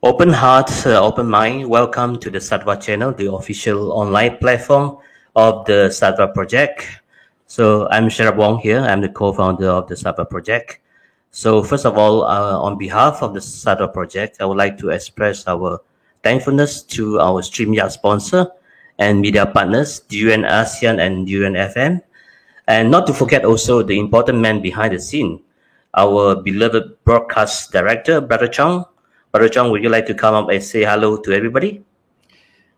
Open heart, open mind. Welcome to the Sattva channel, the official online platform of the Sattva project. So I'm Sharab Wong here. I'm the co-founder of the Sattva project. So first of all, on behalf of the Sattva project, I would like to express our thankfulness to our StreamYard sponsor and media partners, UN ASEAN and UN FM. And not to forget also the important man behind the scene, our beloved broadcast director, Brother Chong. Brother Chong, would you like to come up and say hello to everybody?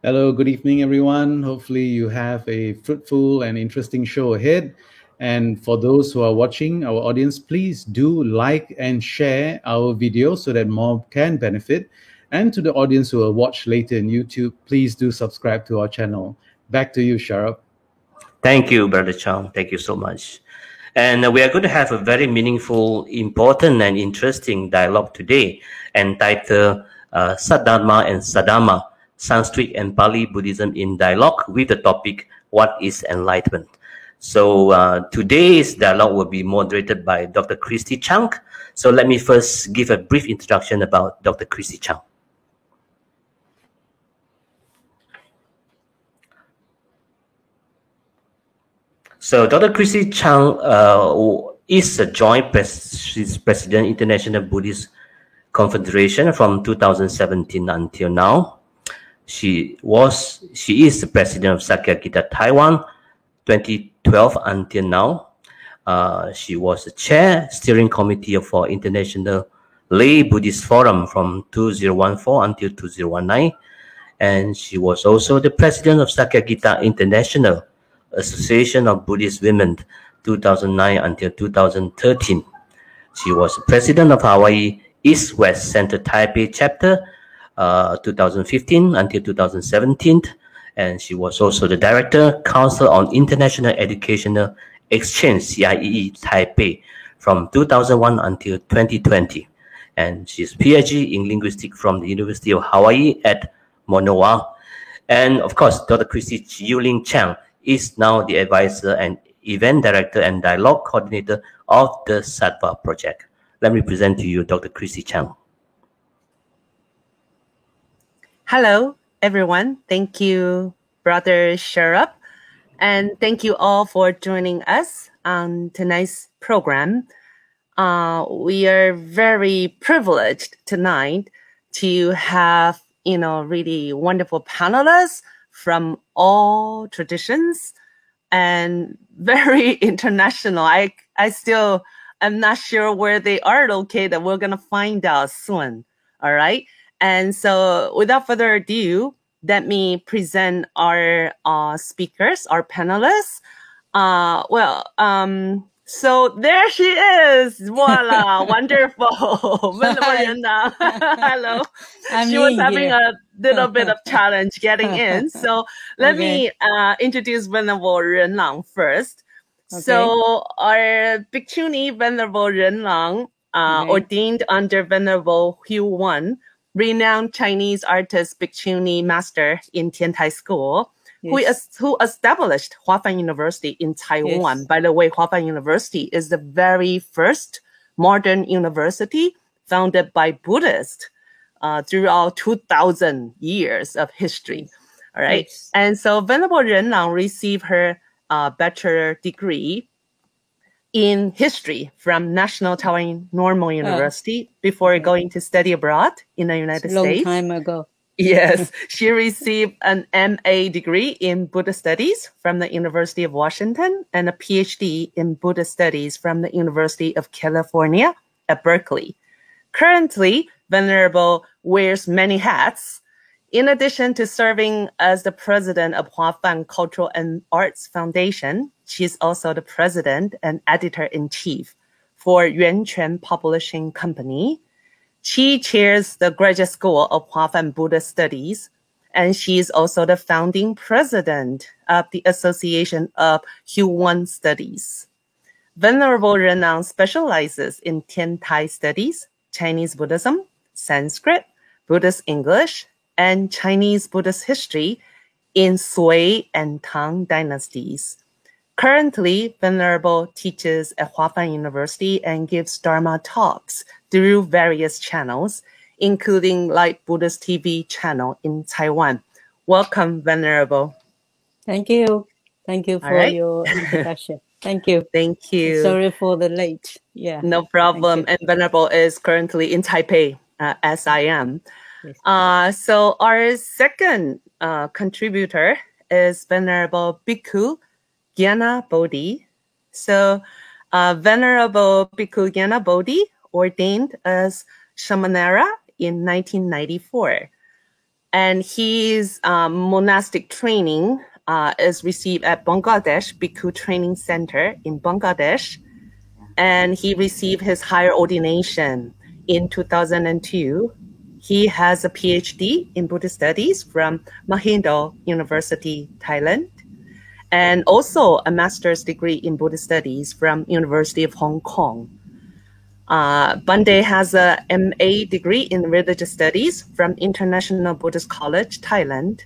Hello, good evening, everyone. Hopefully you have a fruitful and interesting show ahead. And for those who are watching, our audience, please do like and share our video so that more can benefit. And to the audience who will watch later in YouTube, please do subscribe to our channel. Back to you, Sharab. Thank you, Brother Chong. Thank you so much. And we are going to have a very meaningful, important, and interesting dialogue today entitled Saddharma and Saddharma, Sanskrit and Pali Buddhism in Dialogue, with the topic, What is Enlightenment? So today's dialogue will be moderated by Dr. Christy Chang. So let me first give a brief introduction about Dr. Christy Chang. So Dr. Christy Chang is a joint president International Buddhist Confederation from 2017 until now. She is the president of Sakya Gita Taiwan 2012 until now. She was the chair steering committee for International Lay Buddhist Forum from 2014 until 2019, and she was also the president of Sakya Gita International Association of Buddhist Women 2009 until 2013. She was president of Hawaii East-West Center Taipei chapter 2015 until 2017, and she was also the director council on International Educational Exchange CIEE Taipei from 2001 until 2020, and she's PhD in linguistics from the University of Hawaii at Manoa. And of course, Dr. Christy Yuling Chang is now the advisor and event director and dialogue coordinator of the Sattva project. Let me present to you Dr. Christy Chang. Hello, everyone. Thank you, Brother Sharab. And thank you all for joining us on tonight's program. We are very privileged tonight to have, really wonderful panelists from all traditions and very international. I still am not sure where they are located. We're going to find out soon. All right. And so without further ado, let me present our speakers, our panelists. So there she is. Voila, wonderful. Hello. She was having a little bit of challenge getting in. So let me introduce Venerable Ren Lang first. Okay. So our Bhikshuni Venerable Ren Lang, ordained under Venerable Hugh Wan, renowned Chinese artist Bhikshuni master in Tiantai School, yes, who established Huafan University in Taiwan. Yes. By the way, Huafan University is the very first modern university founded by Buddhists throughout 2,000 years of history. All right. Yes. And so Venerable Ren Lang received her bachelor degree in history from National Taiwan Normal University before going to study abroad in the United States. Long time ago. Yes, she received an MA degree in Buddhist Studies from the University of Washington and a PhD in Buddhist Studies from the University of California at Berkeley. Currently, Venerable wears many hats. In addition to serving as the president of Huafan Cultural and Arts Foundation, she's also the president and editor-in-chief for Yuanquan Publishing Company. She chairs the Graduate School of Huafan Buddhist Studies, and she is also the founding president of the Association of Hugh Wan Studies. Venerable Ren Lang specializes in Tiantai studies, Chinese Buddhism, Sanskrit, Buddhist English, and Chinese Buddhist history in Sui and Tang dynasties. Currently, Venerable teaches at Huafan University and gives Dharma talks through various channels, including Light Buddhist TV channel in Taiwan. Welcome, Venerable. Thank you. Thank you All for right. your introduction. Thank you. Thank you. Sorry for the late. Yeah. No problem. And Venerable is currently in Taipei, as I am. Yes. So our second contributor is Venerable Bhikkhu Gyana Bodhi. So Venerable Bhikkhu Gyana Bodhi ordained as Shamanera in 1994. And his monastic training is received at Bangladesh Bhikkhu Training Center in Bangladesh. And he received his higher ordination in 2002. He has a PhD in Buddhist Studies from Mahidol University, Thailand, and also a master's degree in Buddhist Studies from University of Hong Kong. Bande has a MA degree in Religious Studies from International Buddhist College, Thailand.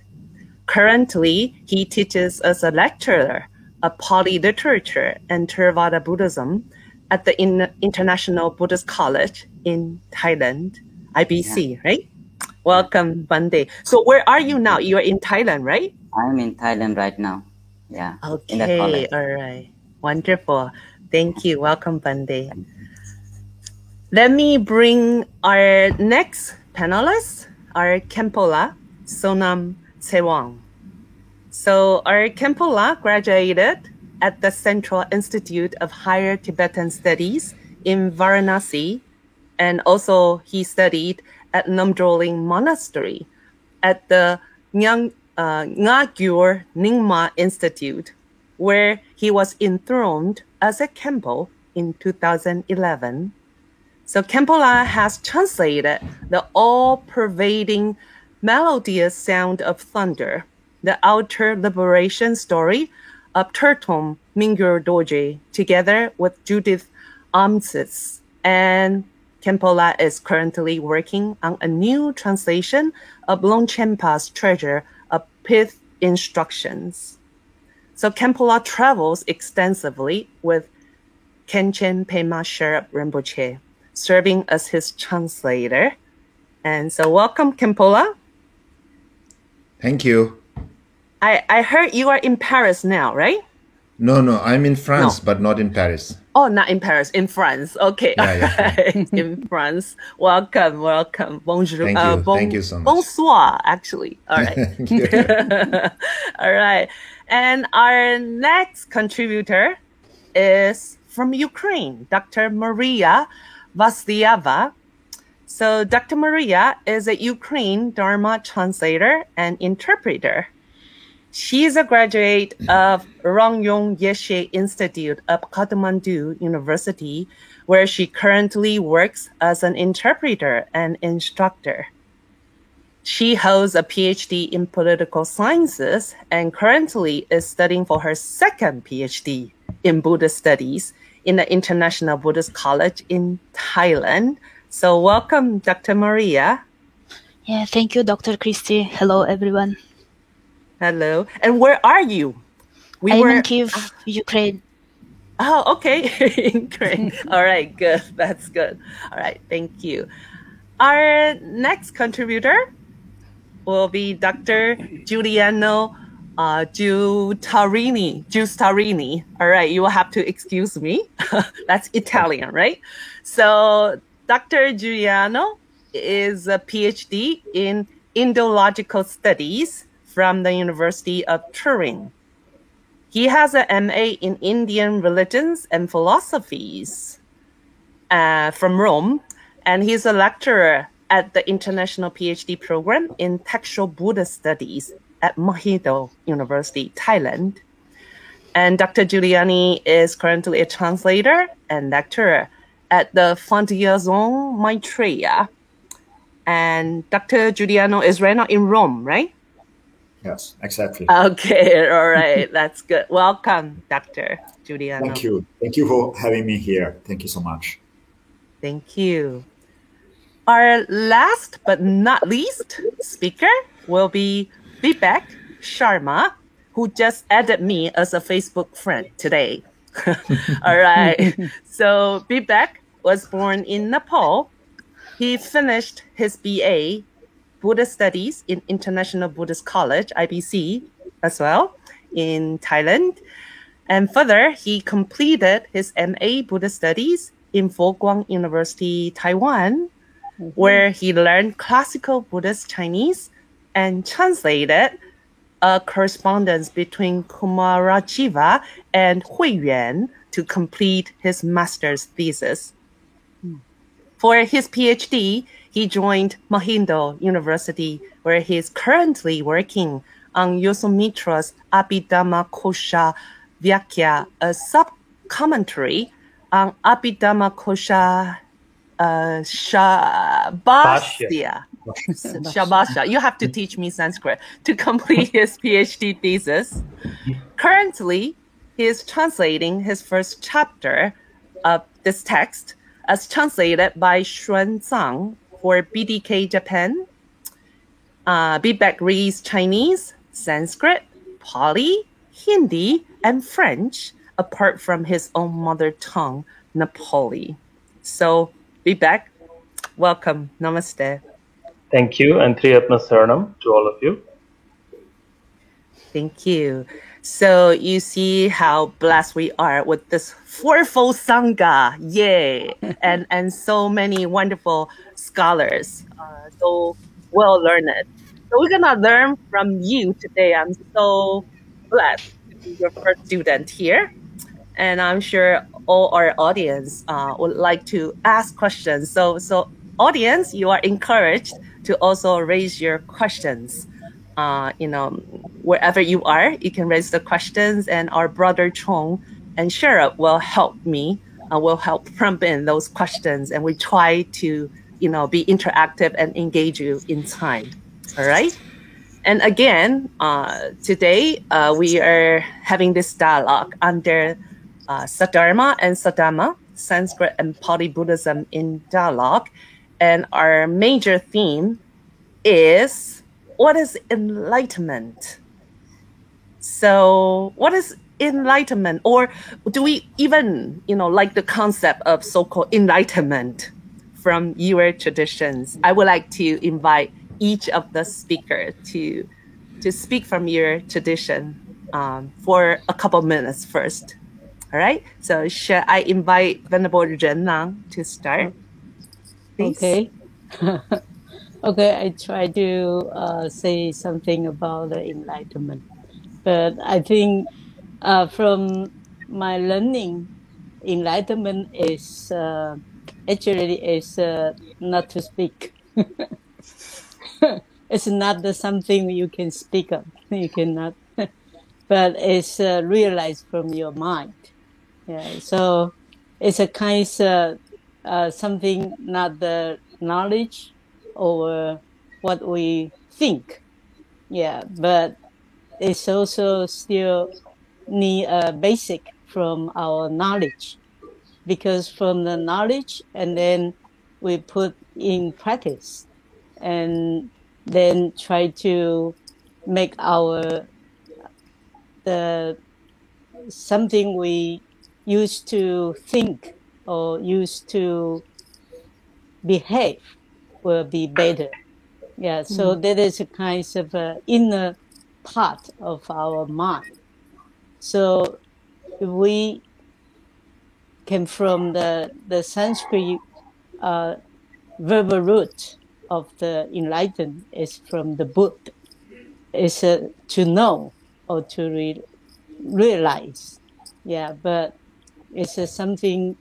Currently, he teaches as a lecturer of Pali literature and Theravada Buddhism at the International Buddhist College in Thailand, IBC, right? Welcome, Bande. So where are you now? You are in Thailand, right? I'm in Thailand right now. Yeah. In the Okay, college. all right. Wonderful. Thank you. Welcome, Bande. Let me bring our next panelist, our Khenpola, Sonam Sewang. So our Khenpola graduated at the Central Institute of Higher Tibetan Studies in Varanasi, and also he studied at Namdroling Monastery at the Ngagyur Nyingma Institute, where he was enthroned as a Khenpo in 2011. So Khenpola has translated the all-pervading melodious sound of thunder, the outer liberation story of Tertom Mingyur Dorje, together with Judith Amsis. And Khenpola is currently working on a new translation of Longchenpa's treasure of Pith Instructions. So Khenpola travels extensively with Khenchen Pema Sherab Rinpoche, serving as his translator. And so welcome, Khenpola. Thank you. I heard you are in Paris now, right? No, I'm in France, but not in Paris. Oh, not in Paris, in France. Okay. Yeah. Right. In France. Welcome. Bonjour. Thank you. Thank you so much. Bonsoir, actually. All right. Thank you. All right. And our next contributor is from Ukraine, Dr. Maria Vasylyeva. So Dr. Maria is a Ukraine Dharma translator and interpreter. She is a graduate of Rangyong Yeshe Institute of Kathmandu University, where she currently works as an interpreter and instructor. She holds a PhD in political sciences and currently is studying for her second PhD in Buddhist studies in the International Buddhist College in Thailand. So welcome, Dr. Maria. Yeah, thank you, Dr. Christy. Hello, everyone. Hello. And where are you? I'm in Kyiv, Ukraine. Oh, okay. Ukraine. All right, good. That's good. All right, thank you. Our next contributor will be Dr. Giuliano Giustarini. All right, you will have to excuse me. That's Italian, right? So Dr. Giuliano is a PhD in Indological Studies from the University of Turin. He has an MA in Indian religions and philosophies from Rome, and he's a lecturer at the International PhD program in Textual Buddhist Studies at Mahidol University, Thailand. And Dr. Giuliani is currently a translator and lecturer at the Fondazione Maitreya. And Dr. Giuliano is right now in Rome, right? Yes, exactly. Okay, all right. That's good. Welcome, Dr. Giuliano. Thank you. Thank you for having me here. Thank you so much. Thank you. Our last but not least speaker will be Vivek Sharma, who just added me as a Facebook friend today. All right. So Vivek was born in Nepal He finished his BA, Buddhist Studies in International Buddhist College, IBC, as well, in Thailand. And further, he completed his MA Buddhist Studies in Fo-Guang University, Taiwan, where he learned classical Buddhist Chinese and translated a correspondence between Kumarajiva and Huiyuan to complete his master's thesis. For his PhD, he joined Mahindo University, where he is currently working on Yosomitra's Abhidhamma Kosha Vyakya, a sub-commentary on Abhidhamma Kosha Shabasya. Shabasya. You have to teach me Sanskrit to complete his PhD thesis. Currently, he is translating his first chapter of this text as translated by Xuan Zhang for BDK Japan. Vivek reads Chinese, Sanskrit, Pali, Hindi, and French, apart from his own mother tongue, Nepali. So, Vivek, welcome. Namaste. Thank you, and Triyatma Saranam to all of you. Thank you. So you see how blessed we are with this fourfold Sangha, yay, and so many wonderful scholars, so well learned. So we're gonna learn from you today. I'm so blessed to be your first student here, and I'm sure all our audience would like to ask questions. So audience, you are encouraged to also raise your questions. Wherever you are, you can raise the questions, and our brother Chong and Shara will help me, will help prompt in those questions, and we try to, be interactive and engage you in time. All right. And again, today we are having this dialogue under Sadharma and Sadhamma, Sanskrit and Pali Buddhism in dialogue. And our major theme is, what is enlightenment? So what is enlightenment? Or do we even, like the concept of so-called enlightenment from your traditions? I would like to invite each of the speakers to speak from your tradition for a couple minutes first. All right. So should I invite Venerable Ren Lang to start? Please? Okay. Okay, I try to say something about the enlightenment. But I think from my learning, enlightenment is actually not to speak. It's not something you can speak of. You cannot. But it's realized from your mind. Yeah. So it's a kind of something, not the knowledge or what we think. Yeah. But it's also still need a basic from our knowledge, because from the knowledge and then we put in practice and then try to make something we used to think or used to behave will be better. Yeah, so that is a kind of inner part of our mind. So if we came from the Sanskrit verbal root of the enlightened is from the Buddha, is to know or to realize. Yeah, but it's something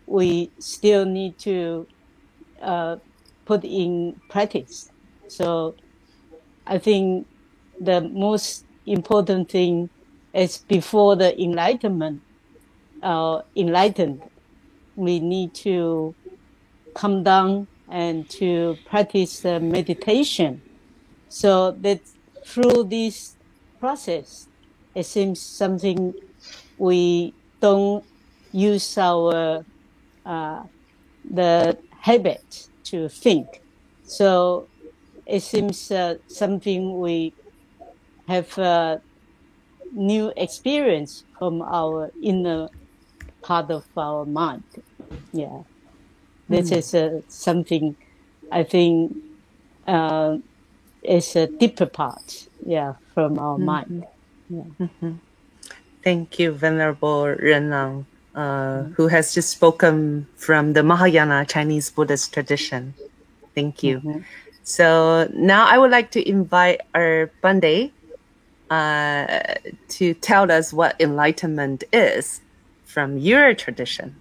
we still need to put in practice. So I think the most important thing is before the enlightened, we need to come down and to practice the meditation. So that through this process, it seems something we don't use our the habit to think. So it seems something we have a new experience from our inner part of our mind. Yeah, this is something I think is a deeper part, from our mind. Thank you, Venerable Renlang, who has just spoken from the Mahayana Chinese Buddhist tradition. Thank you. So now I would like to invite our Bande to tell us what enlightenment is from your tradition.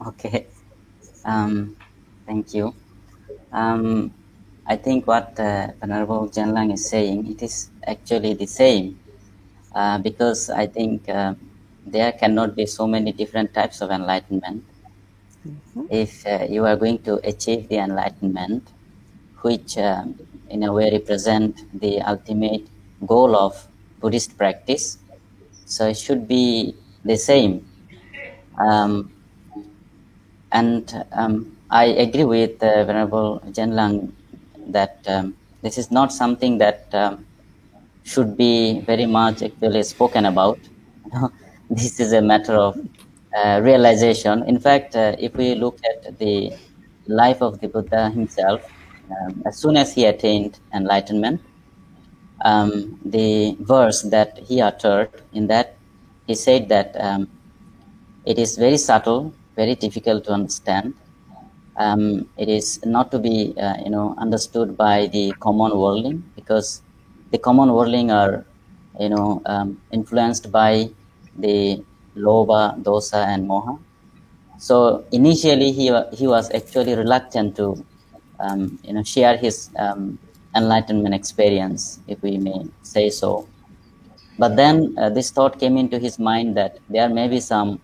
Okay. Thank you. I think what Venerable Genlang is saying, it is actually the same, because I think there cannot be so many different types of enlightenment. If you are going to achieve the enlightenment, which in a way represent the ultimate goal of Buddhist practice, so it should be the same. I agree with Venerable Genlang that this is not something that should be very much actually spoken about. This is a matter of realization. In fact, if we look at the life of the Buddha himself, as soon as he attained enlightenment, the verse that he uttered, in that he said that it is very subtle, very difficult to understand. It is not to be understood by the common worldling, because the common worldling are influenced by the lobha, dosa, and moha. So initially he was actually reluctant to share his enlightenment experience, if we may say so. But then this thought came into his mind that there may be some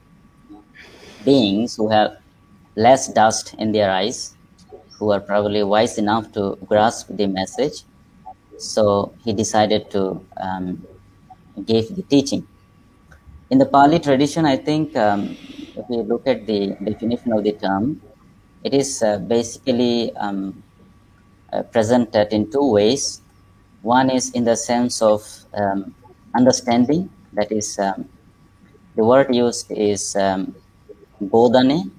beings who have less dust in their eyes, who are probably wise enough to grasp the message. So he decided to give the teaching. In the Pali tradition, I think if we look at the definition of the term, it is basically presented in two ways. One is in the sense of understanding, that is, the word used is bodhane,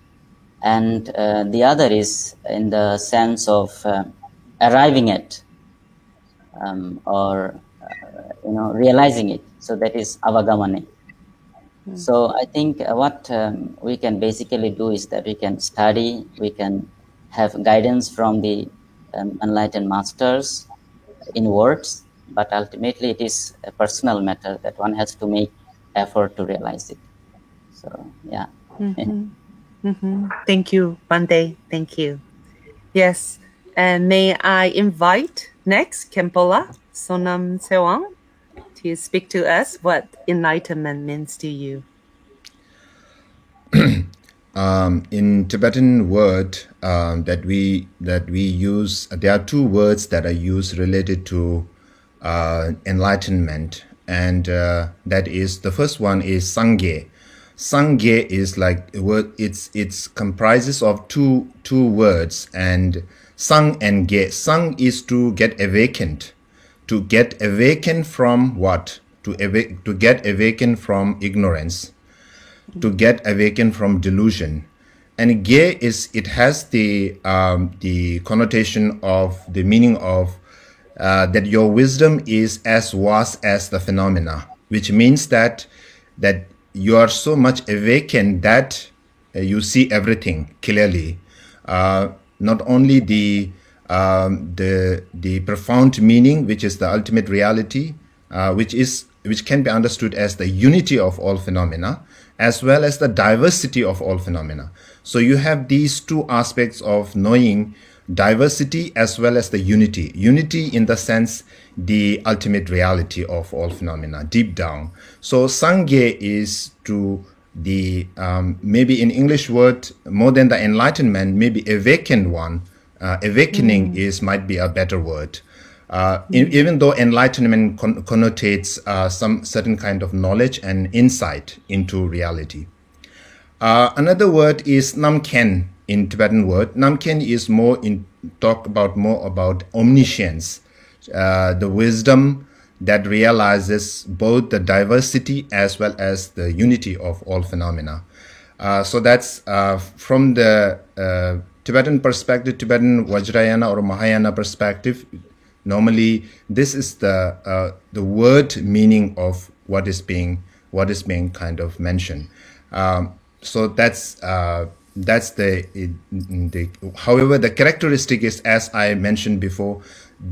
and the other is in the sense of arriving at or realizing it. So that is avagamane. So I think what we can basically do is that we can study, we can have guidance from the enlightened masters in words, but ultimately it is a personal matter that one has to make effort to realize it. So yeah. Thank you, Bande. Thank you. Yes, and may I invite next Khenpola Sonam Sewang to speak to us what enlightenment means to you. In Tibetan word that we use, there are two words that are used related to enlightenment, and that is, the first one is sangye. Sangye is like a word. It's comprises of two words, and sang and ge. Sang is to get awakened. To get awakened from what? To get awakened from ignorance. To get awakened from delusion. And ge is, it has the connotation of the meaning of that your wisdom is as vast as the phenomena, which means that you are so much awakened that you see everything clearly. Not only the profound meaning, which is the ultimate reality, which can be understood as the unity of all phenomena, as well as the diversity of all phenomena. So you have these two aspects of knowing diversity as well as the unity. Unity in the sense the ultimate reality of all phenomena, deep down. So sangye is to the, maybe in English word, more than the enlightenment, maybe awakened one. Awakening might be a better word. Even though enlightenment connotates some certain kind of knowledge and insight into reality. Another word is namkhen in Tibetan word. Namkhen is more about omniscience, the wisdom that realizes both the diversity as well as the unity of all phenomena. So that's from the Tibetan perspective, Tibetan Vajrayana or Mahayana perspective, normally this is the word meaning of what is being kind of mentioned. So that's the however, the characteristic is, as I mentioned before,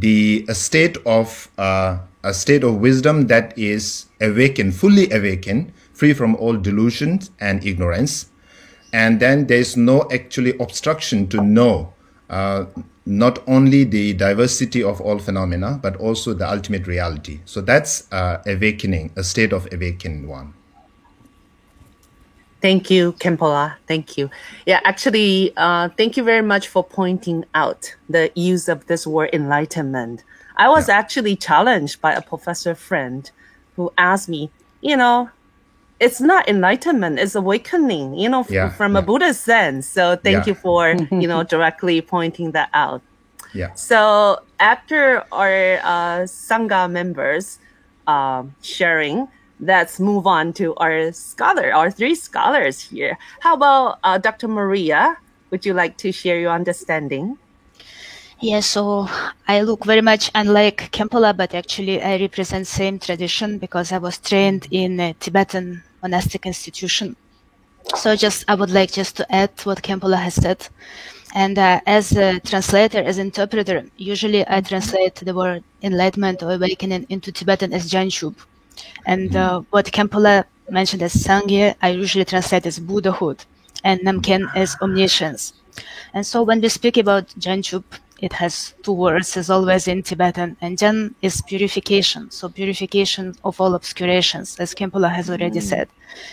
a state of wisdom that is awakened, fully awakened, free from all delusions and ignorance. And then there's no actually obstruction to know not only the diversity of all phenomena, but also the ultimate reality. So that's awakening, a state of awakened one. Thank you, Khenpo-la. Thank you. Yeah, actually, thank you very much for pointing out the use of this word enlightenment. I was actually challenged by a professor friend who asked me, it's not enlightenment, it's awakening, from a Buddhist sense. So thank you for, directly pointing that out. Yeah. So after our Sangha members sharing, let's move on to our three scholars here. How about Dr. Maria? Would you like to share your understanding? Yeah, so I look very much unlike Khenpo-la, but actually I represent same tradition because I was trained in a Tibetan monastic institution. So I would like just to add what Khenpo-la has said. And as a translator, as interpreter, usually I translate the word enlightenment or awakening into Tibetan as Janchup. And what Khenpo-la mentioned as Sangye, I usually translate as Buddhahood, and Namkhen as omniscience. And so when we speak about Janchup, it has two words, as always in Tibetan, and Jan is purification, so purification of all obscurations, as Khenpo-la has already said.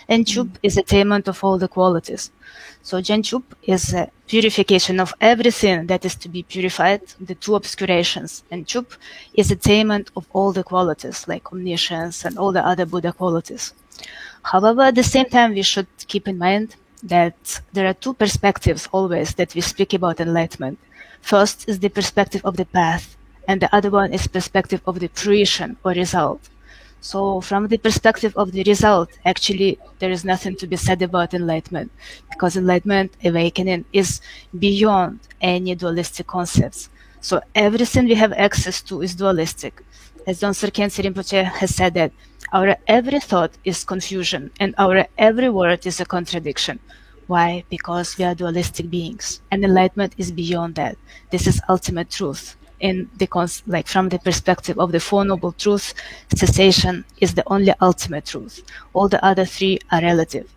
And Chup is attainment of all the qualities. So Janchup is a purification of everything that is to be purified, the two obscurations. And Chup is attainment of all the qualities, like omniscience and all the other Buddha qualities. However, at the same time, we should keep in mind that there are two perspectives always that we speak about enlightenment. First is the perspective of the path, and the other one is perspective of the fruition or result. So from the perspective of the result, actually, there is nothing to be said about enlightenment, because enlightenment, awakening, is beyond any dualistic concepts. So everything we have access to is dualistic. As Donsar Khyentse Rinpoche has said that our every thought is confusion, and our every word is a contradiction. Why? Because we are dualistic beings, and enlightenment is beyond that. This is ultimate truth. In the from the perspective of the Four Noble Truths, cessation is the only ultimate truth. All the other three are relative.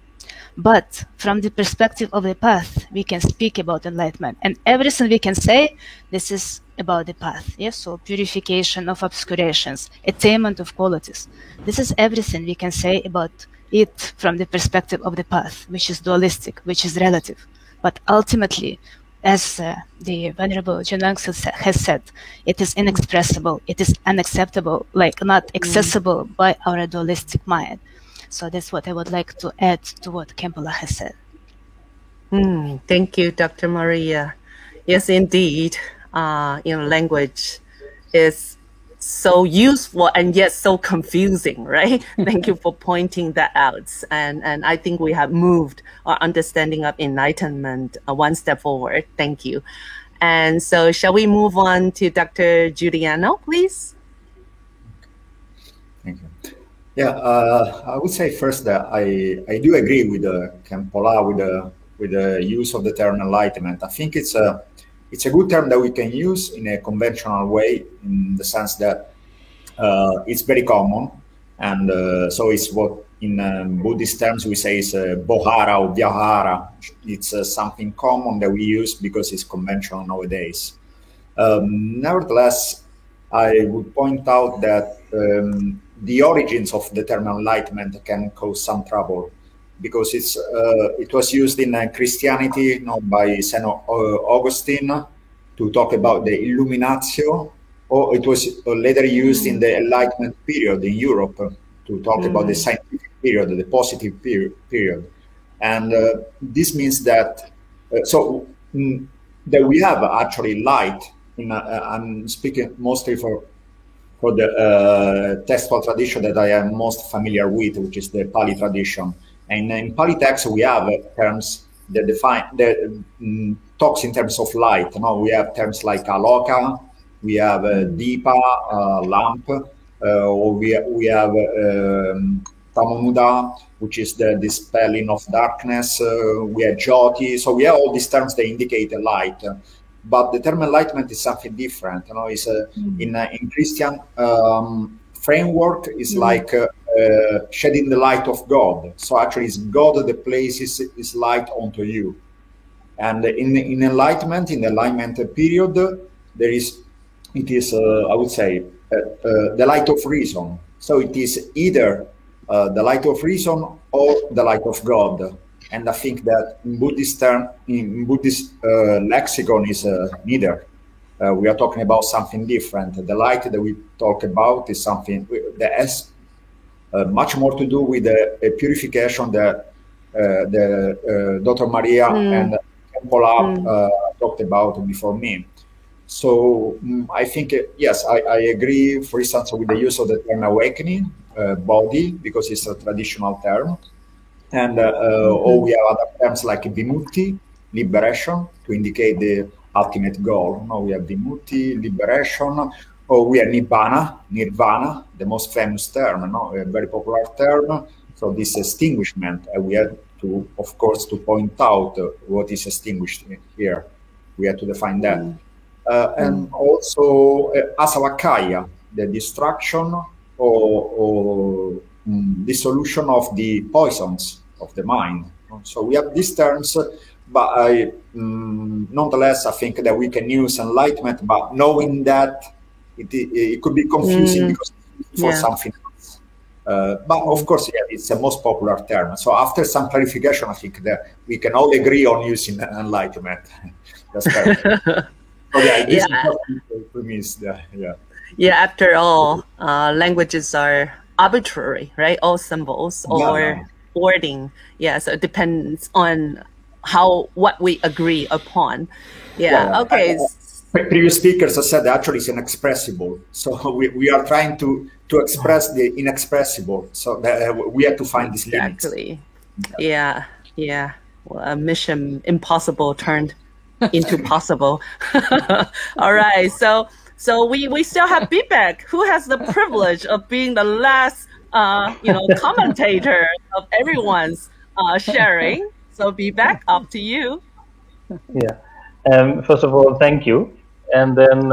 But from the perspective of the path, we can speak about enlightenment, and everything we can say, this is about the path. Yes, so purification of obscurations, attainment of qualities. This is everything we can say about it from the perspective of the path, which is dualistic, which is relative. But ultimately, as the Venerable Jenangsil has said, it is inexpressible, it is unacceptable, like not accessible by our dualistic mind. So that's what I would like to add to what Khenpo-la has said. Thank you, Dr. Maria. Yes, indeed, language is so useful and yet so confusing, right? Thank you for pointing that out. And I think we have moved our understanding of enlightenment one step forward. Thank you. And so shall we move on to Dr. Giuliano, please? Thank you. Yeah, I would say first that I do agree with Khenpo-la with the use of the term enlightenment. I think it's a good term that we can use in a conventional way, in the sense that it's very common, and so it's what in Buddhist terms we say is bohara or vyahara. It's something common that we use because it's conventional nowadays. Nevertheless, I would point out that the origins of the term enlightenment can cause some trouble, because it was used in Christianity by St. Augustine to talk about the Illuminatio, or it was later used in the Enlightenment period in Europe to talk about the scientific period, the positive period. And this means that, that we have actually light. I'm speaking mostly for the textual tradition that I am most familiar with, which is the Pali tradition. And in Pali text, we have terms talks in terms of light. We have terms like aloka, we have deepa, lamp, or we have tamonuda, which is the dispelling of darkness. We have jyoti. So we have all these terms that indicate a light. But the term enlightenment is something different. It's in Christian framework, is like shedding the light of God. So actually, it's God that places His light onto you. And in enlightenment, in the enlightenment period, it is I would say the light of reason. So it is either the light of reason or the light of God. And I think that in Buddhist lexicon is neither. We are talking about something different. The light that we talk about is something that has much more to do with the purification that Dr. Maria and Kempola talked about before me. So I think, yes, I agree, for instance, with the use of the term awakening, body, because it's a traditional term. And or we have other terms like vimutti, liberation, to indicate the ultimate goal. No, we have vimutti, liberation, or we have nibbana, nirvana, the most famous term, a very popular term. So this extinguishment, we have to, of course, to point out what is extinguished here. We have to define that. And also asavakkhaya, the destruction or dissolution of the poisons of the mind. So we have these terms, but nonetheless, I think that we can use enlightenment, but knowing that it could be confusing because it's for something else. But of course, it's the most popular term. So after some clarification, I think that we can all agree on using enlightenment. That's perfect. After all, languages are arbitrary, right? All symbols or wording. So it depends on what we agree upon. Okay. Previous speakers have said actually it's inexpressible. So we are trying to express the inexpressible. So we have to find this limit. Exactly. Well, a mission impossible turned into possible. All right. So we still have Vivek, who has the privilege of being the last, commentator of everyone's sharing. So Vivek, up to you. First of all, thank you. And then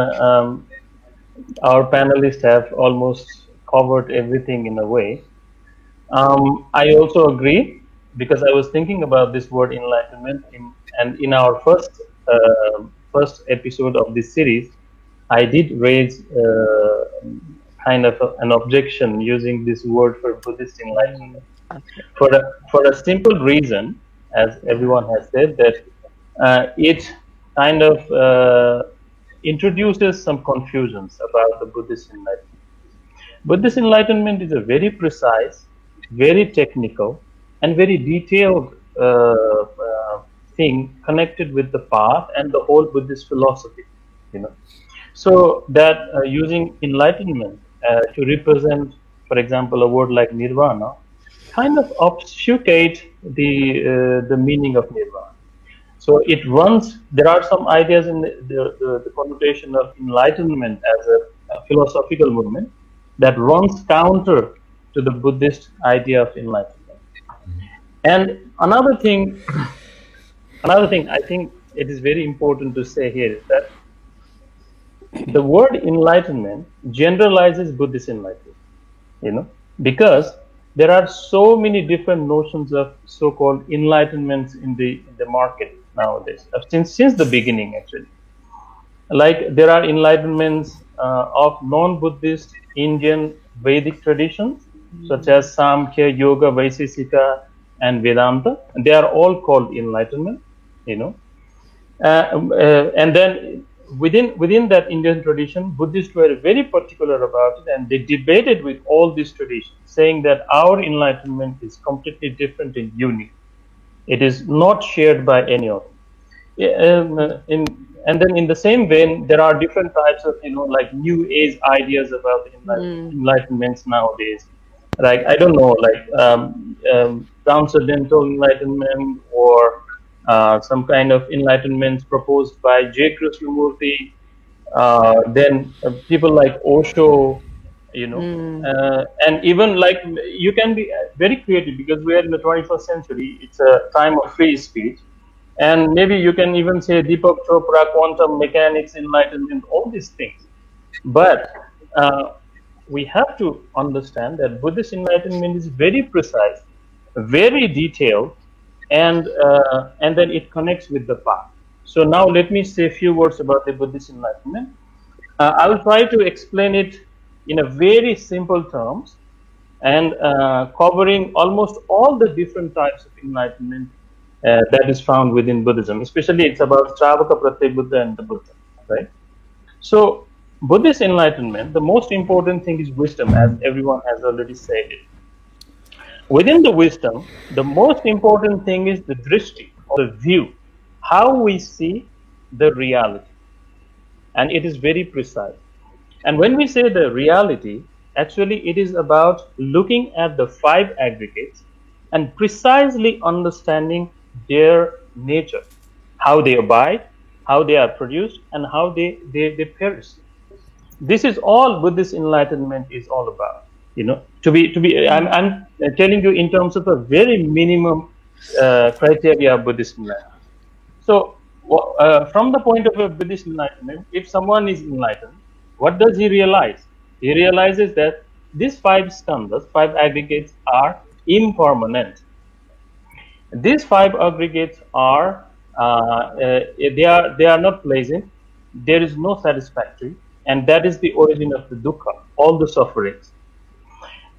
our panelists have almost covered everything in a way. I also agree, because I was thinking about this word enlightenment, and in our first episode of this series, I did raise kind of an objection using this word for Buddhist enlightenment, for a simple reason, as everyone has said, that it kind of introduces some confusions about the Buddhist enlightenment. Buddhist enlightenment is a very precise, very technical, and very detailed thing connected with the path and the whole Buddhist philosophy. So that using enlightenment to represent, for example, a word like nirvana, kind of obfuscate the meaning of nirvana. So it runs. There are some ideas in the connotation of enlightenment as a philosophical movement that runs counter to the Buddhist idea of enlightenment. And another thing I think it is very important to say here is that the word enlightenment generalizes Buddhist enlightenment, because there are so many different notions of so-called enlightenments in the market nowadays, since the beginning actually. Like there are enlightenments of non-Buddhist Indian Vedic traditions, such as Samkhya, Yoga, Vaisesika, and Vedanta, and they are all called enlightenment, and then within that Indian tradition, Buddhists were very particular about it, and they debated with all these traditions, saying that our enlightenment is completely different and unique. It is not shared by any of them. And then in the same vein, there are different types of, like New Age ideas about enlightenments nowadays. Like, I don't know, like transcendental enlightenment, or some kind of enlightenment proposed by J. Krishnamurti, then people like Osho, and even like you can be very creative because we are in the 21st century. It's a time of free speech. And maybe you can even say Deepak Chopra, quantum mechanics, enlightenment, all these things. But we have to understand that Buddhist enlightenment is very precise, very detailed, and then it connects with the path. So now let me say a few words about the Buddhist enlightenment. I will try to explain it in a very simple terms and covering almost all the different types of enlightenment that is found within Buddhism. Especially it's about Shravaka, Pratyabuddha, and the Buddha, right? So Buddhist enlightenment, the most important thing is wisdom, as everyone has already said it. Within the wisdom, the most important thing is the drishti, or the view, how we see the reality. And it is very precise. And when we say the reality, actually it is about looking at the 5 aggregates and precisely understanding their nature, how they abide, how they are produced, and how they perish. This is all Buddhist enlightenment is all about. I'm telling you in terms of a very minimum criteria of Buddhist enlightenment. So from the point of a Buddhist enlightenment, if someone is enlightened, what does he realize? He realizes that these 5 skandhas, 5 aggregates, are impermanent. These 5 aggregates are they are not pleasant. There is no satisfactory, and that is the origin of the dukkha, all the sufferings.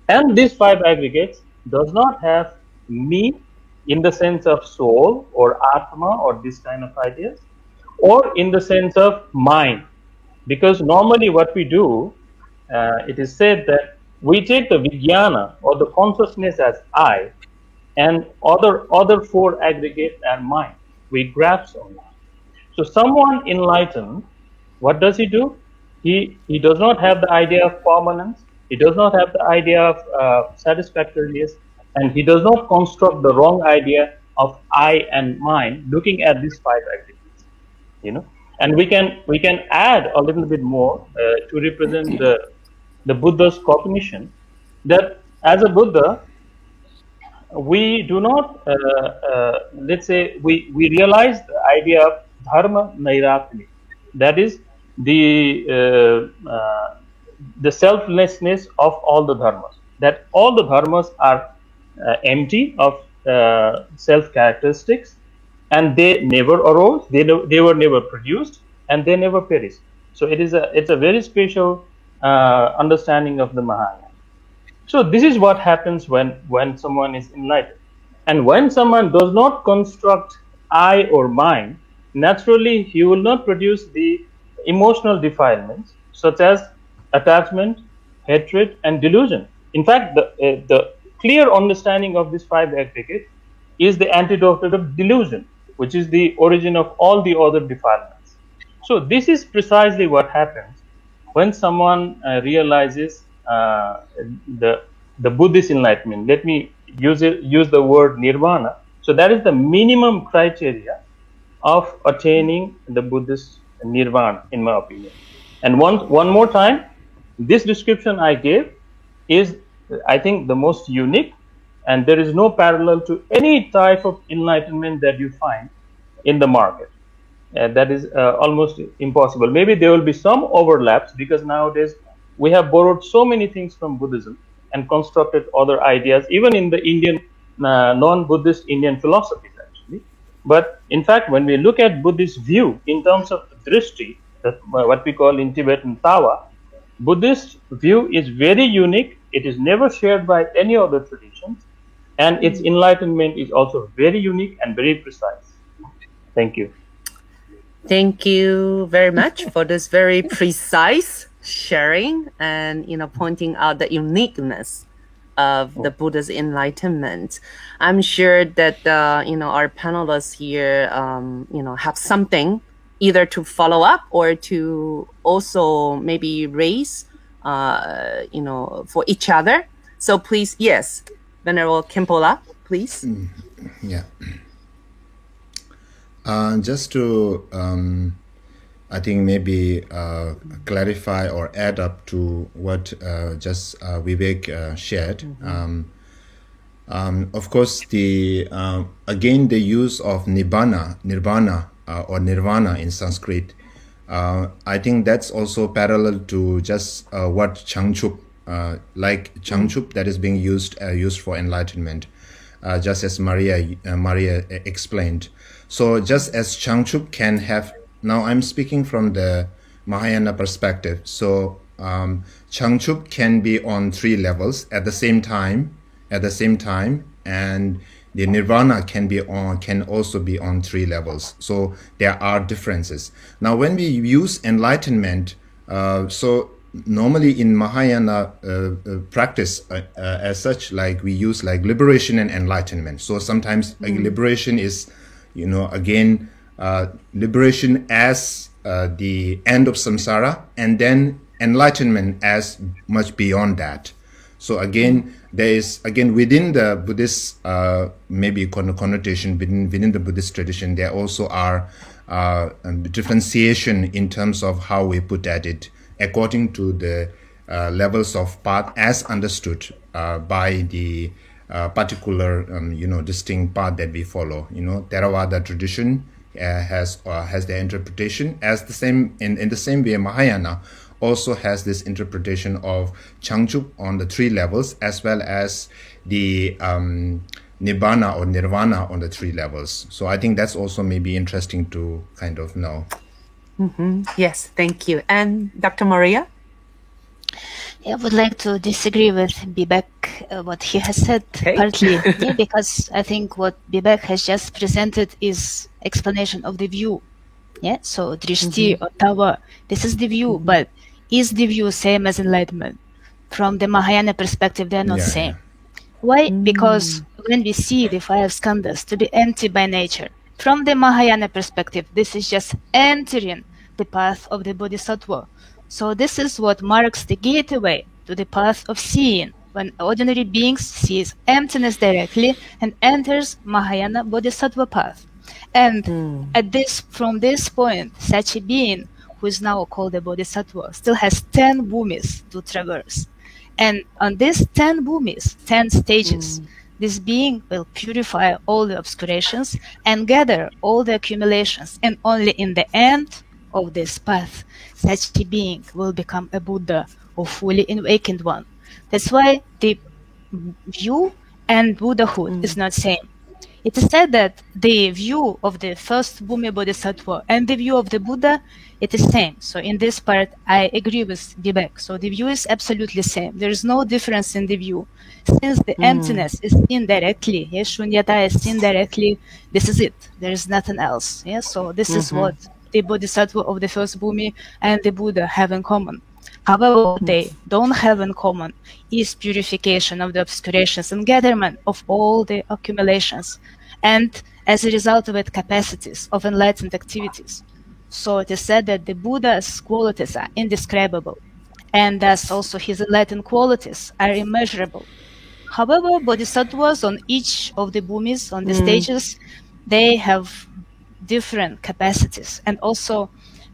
And these 5 aggregates does not have me in the sense of soul or atma or this kind of ideas, or in the sense of mind, because normally what we do, it is said that we take the vijnana or the consciousness as I, and other 4 aggregates are mine. We grasp on it. So someone enlightened, what does he do? He does not have the idea of permanence. He does not have the idea of satisfactoriness, and he does not construct the wrong idea of I and mine, looking at these 5 aggregates. And we can add a little bit more to represent the Buddha's cognition, that as a Buddha, we do not, let's say, we realize the idea of dharma nairatmi, that is the selflessness of all the dharmas, that all the dharmas are empty of self characteristics, and they never arose, they were never produced, and they never perish. So it's a very special understanding of the Mahayana. So this is what happens when someone is enlightened. And when someone does not construct I or mine, naturally he will not produce the emotional defilements such as attachment, hatred, and delusion. In fact, the clear understanding of this 5 aggregates is the antidote of delusion, which is the origin of all the other defilements. So this is precisely what happens when someone realizes the Buddhist enlightenment. Let me use the word nirvana. So that is the minimum criteria of attaining the Buddhist nirvana, in my opinion. And one more time, this description I gave is, I think, the most unique, and there is no parallel to any type of enlightenment that you find in the market. That is almost impossible. Maybe there will be some overlaps, because nowadays we have borrowed so many things from Buddhism and constructed other ideas, even in the Indian, non-Buddhist Indian philosophies, actually. But in fact, when we look at Buddhist view in terms of drishti, what we call in Tibetan tawa, Buddhist view is very unique. It is never shared by any other traditions, and its enlightenment is also very unique and very precise. Thank you. Thank you very much for this very precise sharing and pointing out the uniqueness of the Buddha's enlightenment. I'm sure that our panelists here have something either to follow up or to also maybe raise for each other. So please, yes, Venerable Khenpola, please. Yeah. Just to, I think maybe clarify or add up to what just Vivek shared. Of course, the again the use of nirvana or nirvana in Sanskrit. I think that's also parallel to just what Changchup, like Changchup that is being used for enlightenment, just as Maria explained. So just as Changchup can have, now I'm speaking from the Mahayana perspective. So Changchup can be on 3 levels at the same time, and the nirvana can also be on 3 levels. So there are differences. Now, when we use enlightenment, so normally in Mahayana practice as such, like we use like liberation and enlightenment. So sometimes like liberation is, again, liberation as the end of samsara, and then enlightenment as much beyond that. So again, there is, within the Buddhist maybe connotation, within the Buddhist tradition, there also are differentiation in terms of how we put at it according to the levels of path as understood by the particular distinct path that we follow. Theravada tradition has their interpretation as the same in the same way. Mahayana also has this interpretation of Changchup on the 3 levels, as well as the Nibbana or Nirvana on the 3 levels. So I think that's also maybe interesting to kind of know. Yes, thank you. And Dr. Maria? I would like to disagree with Bibek, what he has said, partly, because I think what Bibek has just presented is explanation of the view. So drishti or tawa, this is the view, but is the view same as enlightenment? From the Mahayana perspective, they're not same. Why? Because when we see the 5 skandhas to be empty by nature, from the Mahayana perspective, this is just entering the path of the Bodhisattva. So this is what marks the gateway to the path of seeing, when ordinary beings sees emptiness directly and enters Mahayana Bodhisattva path. And from this point, such a being, who is now called a Bodhisattva, still has 10 bhumis to traverse. And on these 10 bhumis, 10 stages, this being will purify all the obscurations and gather all the accumulations. And only in the end of this path, such a being will become a Buddha or fully awakened one. That's why the view and Buddhahood is not same. It is said that the view of the first Bhumi Bodhisattva and the view of the Buddha, it is same. So in this part, I agree with Bibek. So the view is absolutely same. There is no difference in the view. Since the emptiness is seen directly, shunyata is seen directly, this is it. There is nothing else. So this is what the Bodhisattva of the first Bhumi and the Buddha have in common. However, what they don't have in common is purification of the obscurations and gatherment of all the accumulations, and as a result of it, capacities of enlightened activities. So it is said that the Buddha's qualities are indescribable, and thus also his enlightened qualities are immeasurable. However, bodhisattvas on each of the bhumis, on the stages, they have different capacities, and also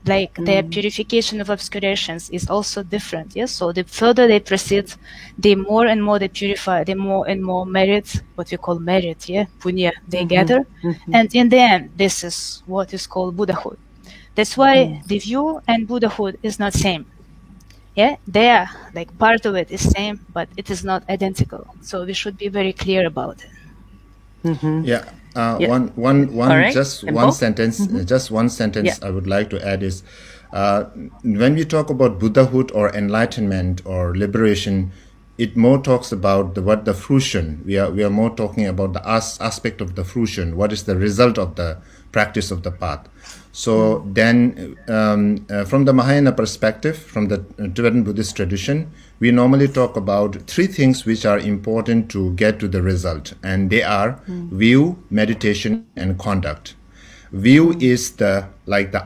like their purification of obscurations is also different. So the further they proceed, the more and more they purify, the more and more merit, what we call merit, punya, they gather. And in the end, this is what is called Buddhahood. That's why the view and Buddhahood is not same. They are like part of it is same, but it is not identical. So we should be very clear about it. One sentence I would like to add is when we talk about Buddhahood or enlightenment or liberation, it more talks about what the fruition. We are more talking about the aspect of the fruition. What is the result of the practice of the path? So then from the Mahayana perspective, from the Tibetan Buddhist tradition, we normally talk about three things which are important to get to the result, and they are view, meditation, and conduct. View is the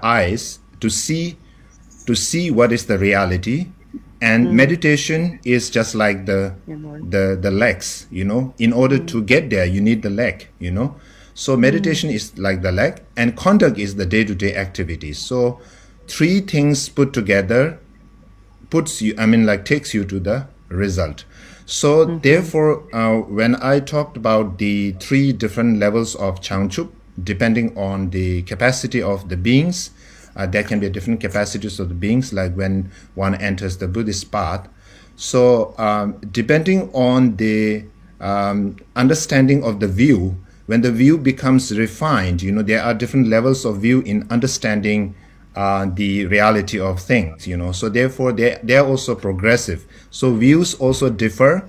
eyes to see what is the reality, and meditation is just like the legs. In order to get there, you need the leg. So meditation is like the leg, and conduct is the day-to-day activities. So three things put together takes you to the result. So therefore, when I talked about the three different levels of Changchup, depending on the capacity of the beings, there can be different capacities of the beings, like when one enters the Buddhist path. So depending on the understanding of the view, when the view becomes refined, there are different levels of view in understanding the reality of things, so therefore they are also progressive. So views also differ,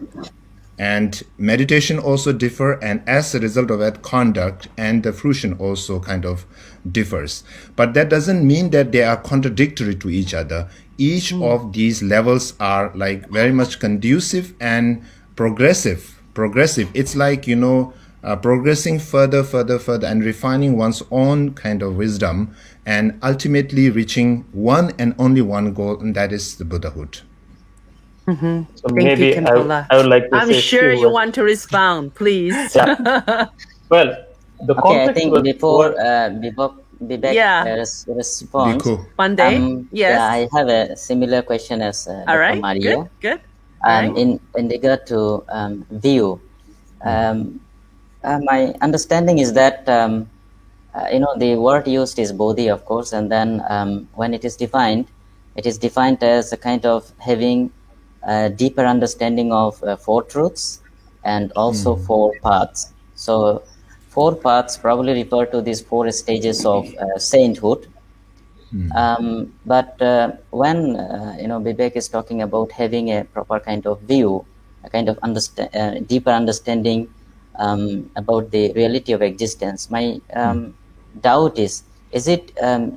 and meditation also differ, and as a result of that, conduct and the fruition also kind of differs. But that doesn't mean that they are contradictory to each other. Each of these levels are like very much conducive and progressive. It's like, progressing further and refining one's own kind of wisdom, and ultimately reaching one and only one goal, and that is the Buddhahood. So Thank maybe you, Kempala. I would like to I'm say sure few you words. want to respond, please. Yeah. Well, the Okay, I context think was before Vivek Yeah. responds, Bhikkhu. Monday? Yes. yeah, I have a similar question as All Dr. right. Maria. Good. All right. In regard to view, my understanding is that the word used is bodhi, of course, and then when it is defined as a kind of having a deeper understanding of four truths and also four paths. So four paths probably refer to these four stages of sainthood. But when Vivek is talking about having a proper kind of view, a kind of deeper understanding about the reality of existence, my doubt is it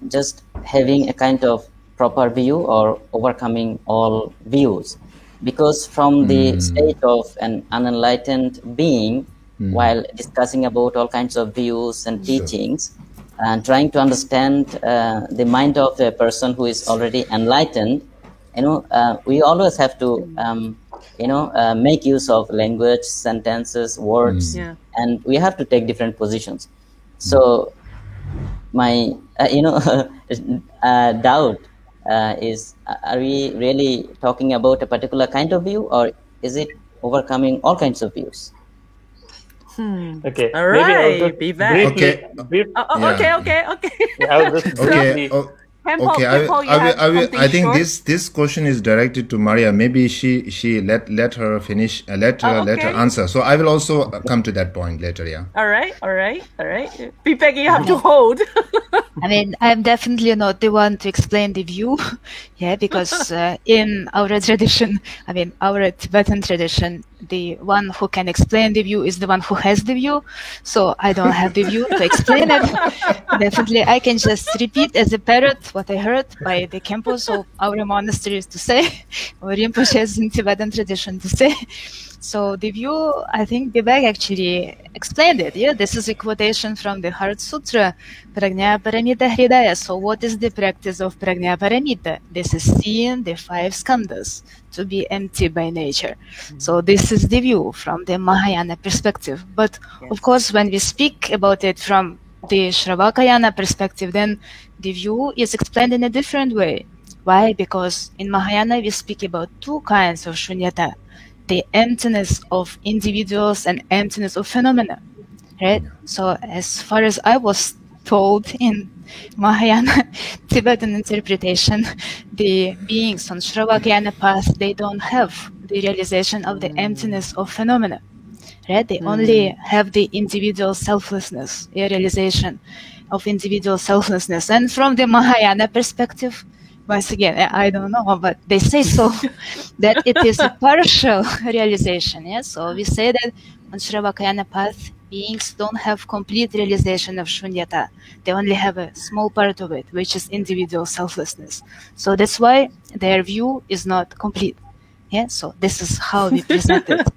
just having a kind of proper view or overcoming all views? Because from the state of an unenlightened being, while discussing about all kinds of views and teachings, and trying to understand the mind of a person who is already enlightened, we always have to make use of language, sentences, words, and we have to take different positions. So my doubt is, are we really talking about a particular kind of view, or is it overcoming all kinds of views? okay. All Maybe I'll right. just Be back. briefly. Okay. I was just briefly. Okay, I think this question is directed to Maria. Maybe she let her finish. Let her answer. So I will also come to that point later. Yeah. All right. Vivek, you have to hold. I mean, I'm definitely not the one to explain the view, because in our tradition, our Tibetan tradition, the one who can explain the view is the one who has the view. So I don't have the view to explain it. Definitely, I can just repeat as a parrot what I heard by the Khenpos of our monasteries to say, or Rinpoches in Tibetan tradition to say. So the view, I think Vivek actually explained it. Yeah, this is a quotation from the Heart Sutra, Prajna Paramita Hridaya. So what is the practice of Prajna Paramita? This is seeing the five skandhas to be empty by nature. So this is the view from the Mahayana perspective. But of course, when we speak about it from the Shravakayana perspective, then the view is explained in a different way. Why? Because in Mahayana, we speak about two kinds of shunyata. The emptiness of individuals and emptiness of phenomena, right? So as far as I was told in Mahayana Tibetan interpretation, the beings on Shravakayana path, they don't have the realization of the emptiness of phenomena, right? They only have the individual selflessness, a realization of individual selflessness. And from the Mahayana perspective, once again, I don't know, but they say so, that it is a partial realization. Yeah? So we say that on Shravakayana path, beings don't have complete realization of shunyata. They only have a small part of it, which is individual selflessness. So that's why their view is not complete. Yeah, so this is how we present it.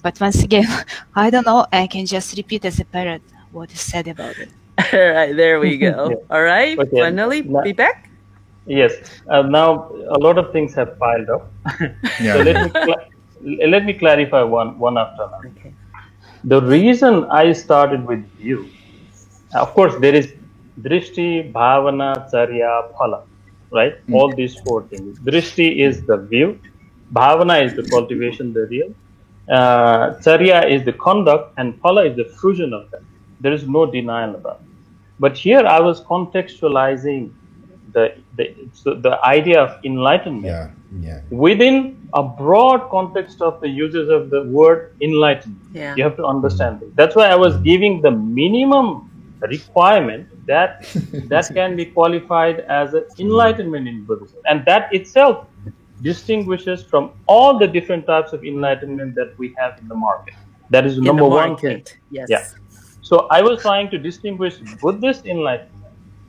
But once again, I don't know, I can just repeat as a parrot what is said about it. All right, there we go. All right, Okay. finally, Vivek. Yes. Now a lot of things have piled up. So let me clarify one after another. Okay. The reason I started with view Of course, there is drishti, bhavana, charya, phala, right? All these four things. Drishti is the view, bhavana is the cultivation, the real, charya is the conduct, and phala is the fruition of that. There is no denial about it. But here I was contextualizing the idea of enlightenment within a broad context of the uses of the word enlightenment. Yeah. You have to understand this. That's why I was giving the minimum requirement that can be qualified as an enlightenment in Buddhism, and that itself distinguishes from all the different types of enlightenment that we have in the market. That is number one thing. Yes. Yeah. So I was trying to distinguish Buddhist enlightenment,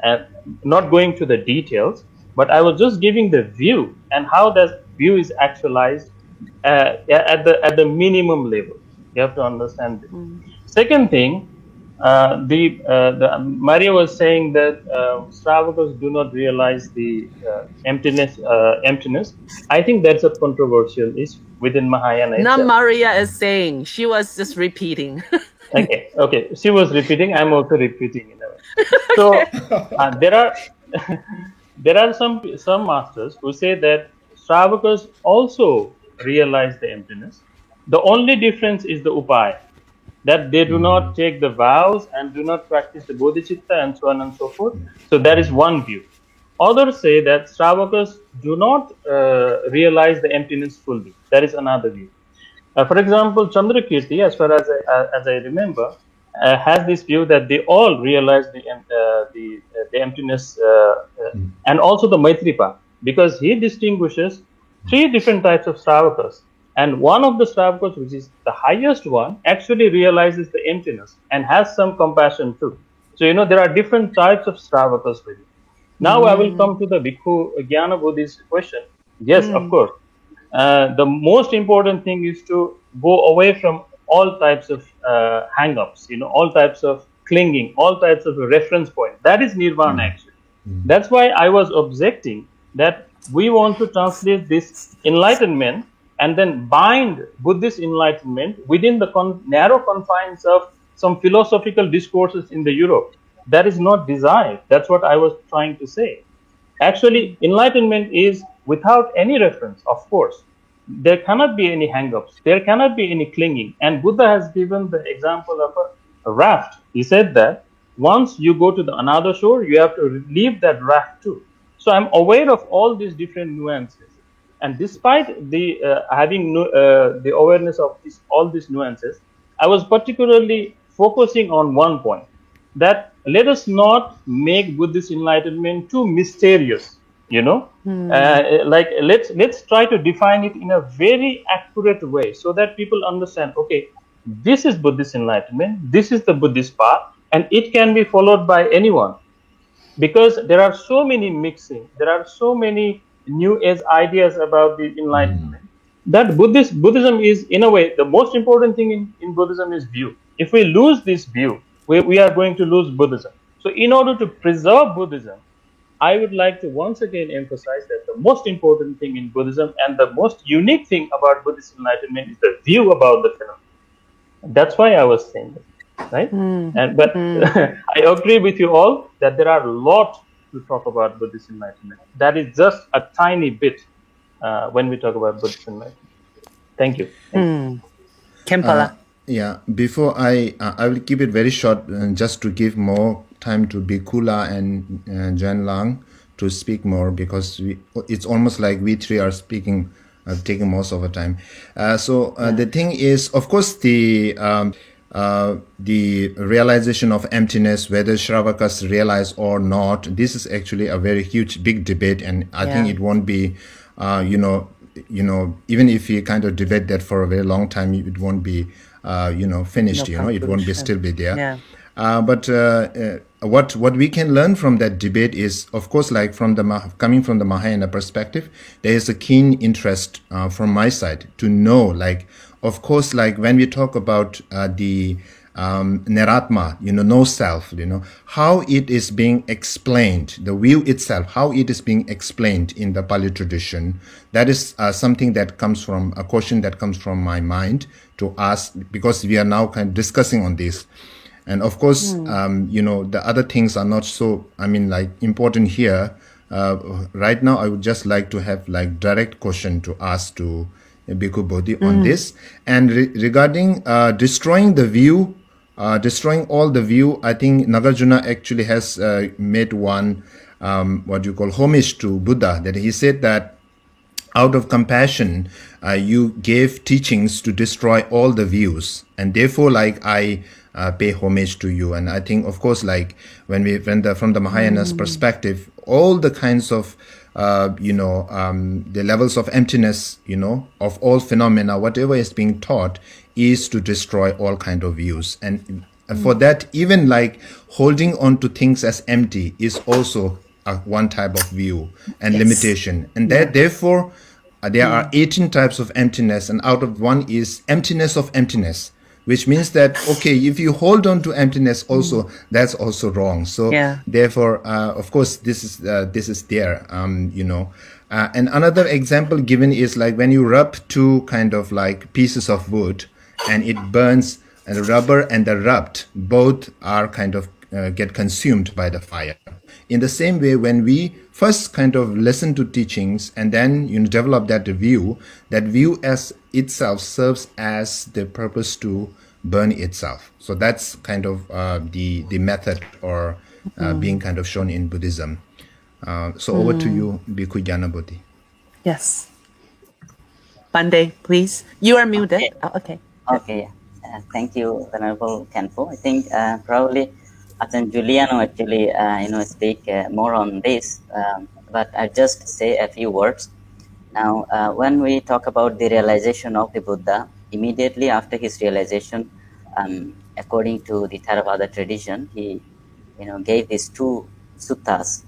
and not going to the details, but I was just giving the view and how that view is actualized at the minimum level. You have to understand this. Second thing, Maria was saying that Shravakas do not realize the emptiness. I think that's a controversial issue within Mahayana. Not Maria is saying, she was just repeating. Okay. She was repeating. I'm also repeating in a way. So there are some masters who say that Shravakas also realize the emptiness. The only difference is the upaya, that they do not take the vows and do not practice the bodhicitta and so on and so forth. So that is one view. Others say that Shravakas do not realize the emptiness fully. That is another view. For example, Chandrakirti, as far as I remember, has this view that they all realize the emptiness, and also the Maitripa, because he distinguishes three different types of Shravakas. And one of the Shravakas, which is the highest one, actually realizes the emptiness and has some compassion too. So, there are different types of Shravakas with it. Now I will come to the Bhikkhu Jnana Buddhist question. Yes, of course. The most important thing is to go away from all types of hang-ups, all types of clinging, all types of reference point. That is nirvana actually. That's why I was objecting that we want to translate this enlightenment and then bind Buddhist enlightenment within the narrow confines of some philosophical discourses in the Europe. That is not desired. That's what I was trying to say. Actually, enlightenment is without any reference, of course. There cannot be any hang-ups. There cannot be any clinging. And Buddha has given the example of a raft. He said that once you go to another shore, you have to leave that raft too. So I'm aware of all these different nuances. And despite the having the awareness of all these nuances, I was particularly focusing on one point, that let us not make Buddhist enlightenment too mysterious. Like let's try to define it in a very accurate way so that people understand, okay, this is Buddhist enlightenment, this is the Buddhist path, and it can be followed by anyone. Because there are so many mixing, there are so many new age ideas about the enlightenment, that Buddhism is, in a way, the most important thing in Buddhism is view. If we lose this view, we are going to lose Buddhism. So in order to preserve Buddhism, I would like to once again emphasize that the most important thing in Buddhism and the most unique thing about Buddhist enlightenment is the view about the phenomenon. That's why I was saying that, right? But I agree with you all that there are a lot to talk about Buddhist enlightenment. That is just a tiny bit when we talk about Buddhist enlightenment. Thank you. Khenpala. Yeah, before I will keep it very short, just to give more time to Bhikkhula and Jan Lang to speak more, because it's almost like we three are speaking, taking most of the time. The thing is, of course, the realization of emptiness, whether Shravakas realize or not, this is actually a very huge, big debate, and I think it won't be, even if we kind of debate that for a very long time, it won't be, finished. It won't be still be there. Yeah. But what we can learn from that debate is, of course, like coming from the Mahayana perspective, there is a keen interest from my side to know, like, of course, like when we talk about the Neratma, no self, how it is being explained, the view itself, how it is being explained in the Pali tradition. That is something that comes from a question that comes from my mind to ask, because we are now kind of discussing on this. And of course, you know, the other things are not so, I mean, like important here. Right now, I would just like to have like direct question to ask to Bhikkhu Bodhi on this. And regarding destroying the view, destroying all the view, I think Nagarjuna actually has made one, what you call homage to Buddha, that he said that out of compassion, you gave teachings to destroy all the views, and therefore, like, I pay homage to you. And I think, of course, like from the Mahayana's perspective, all the kinds of the levels of emptiness, of all phenomena, whatever is being taught, is to destroy all kind of views. And for that, even like holding on to things as empty is also one type of view and limitation. And that therefore, there are 18 types of emptiness, and out of one is emptiness of emptiness, which means that, okay, if you hold on to emptiness also, that's also wrong. So therefore, of course, this is there, and another example given is like when you rub two kind of like pieces of wood and it burns, and the rubber and the rubbed both are kind of get consumed by the fire. In the same way, when we first kind of listen to teachings and then develop that view as itself serves as the purpose to burn itself. So that's kind of the method or being kind of shown in Buddhism. So over to you, Bhikkhu Gyanabodhi. Yes. Pandey, please. You are muted. Okay. Okay. Thank you, Venerable Khenpo. I think probably Ajahn Juliano actually, speak more on this, but I just say a few words. Now, when we talk about the realization of the Buddha, immediately after his realization, according to the Theravada tradition, he, gave these two suttas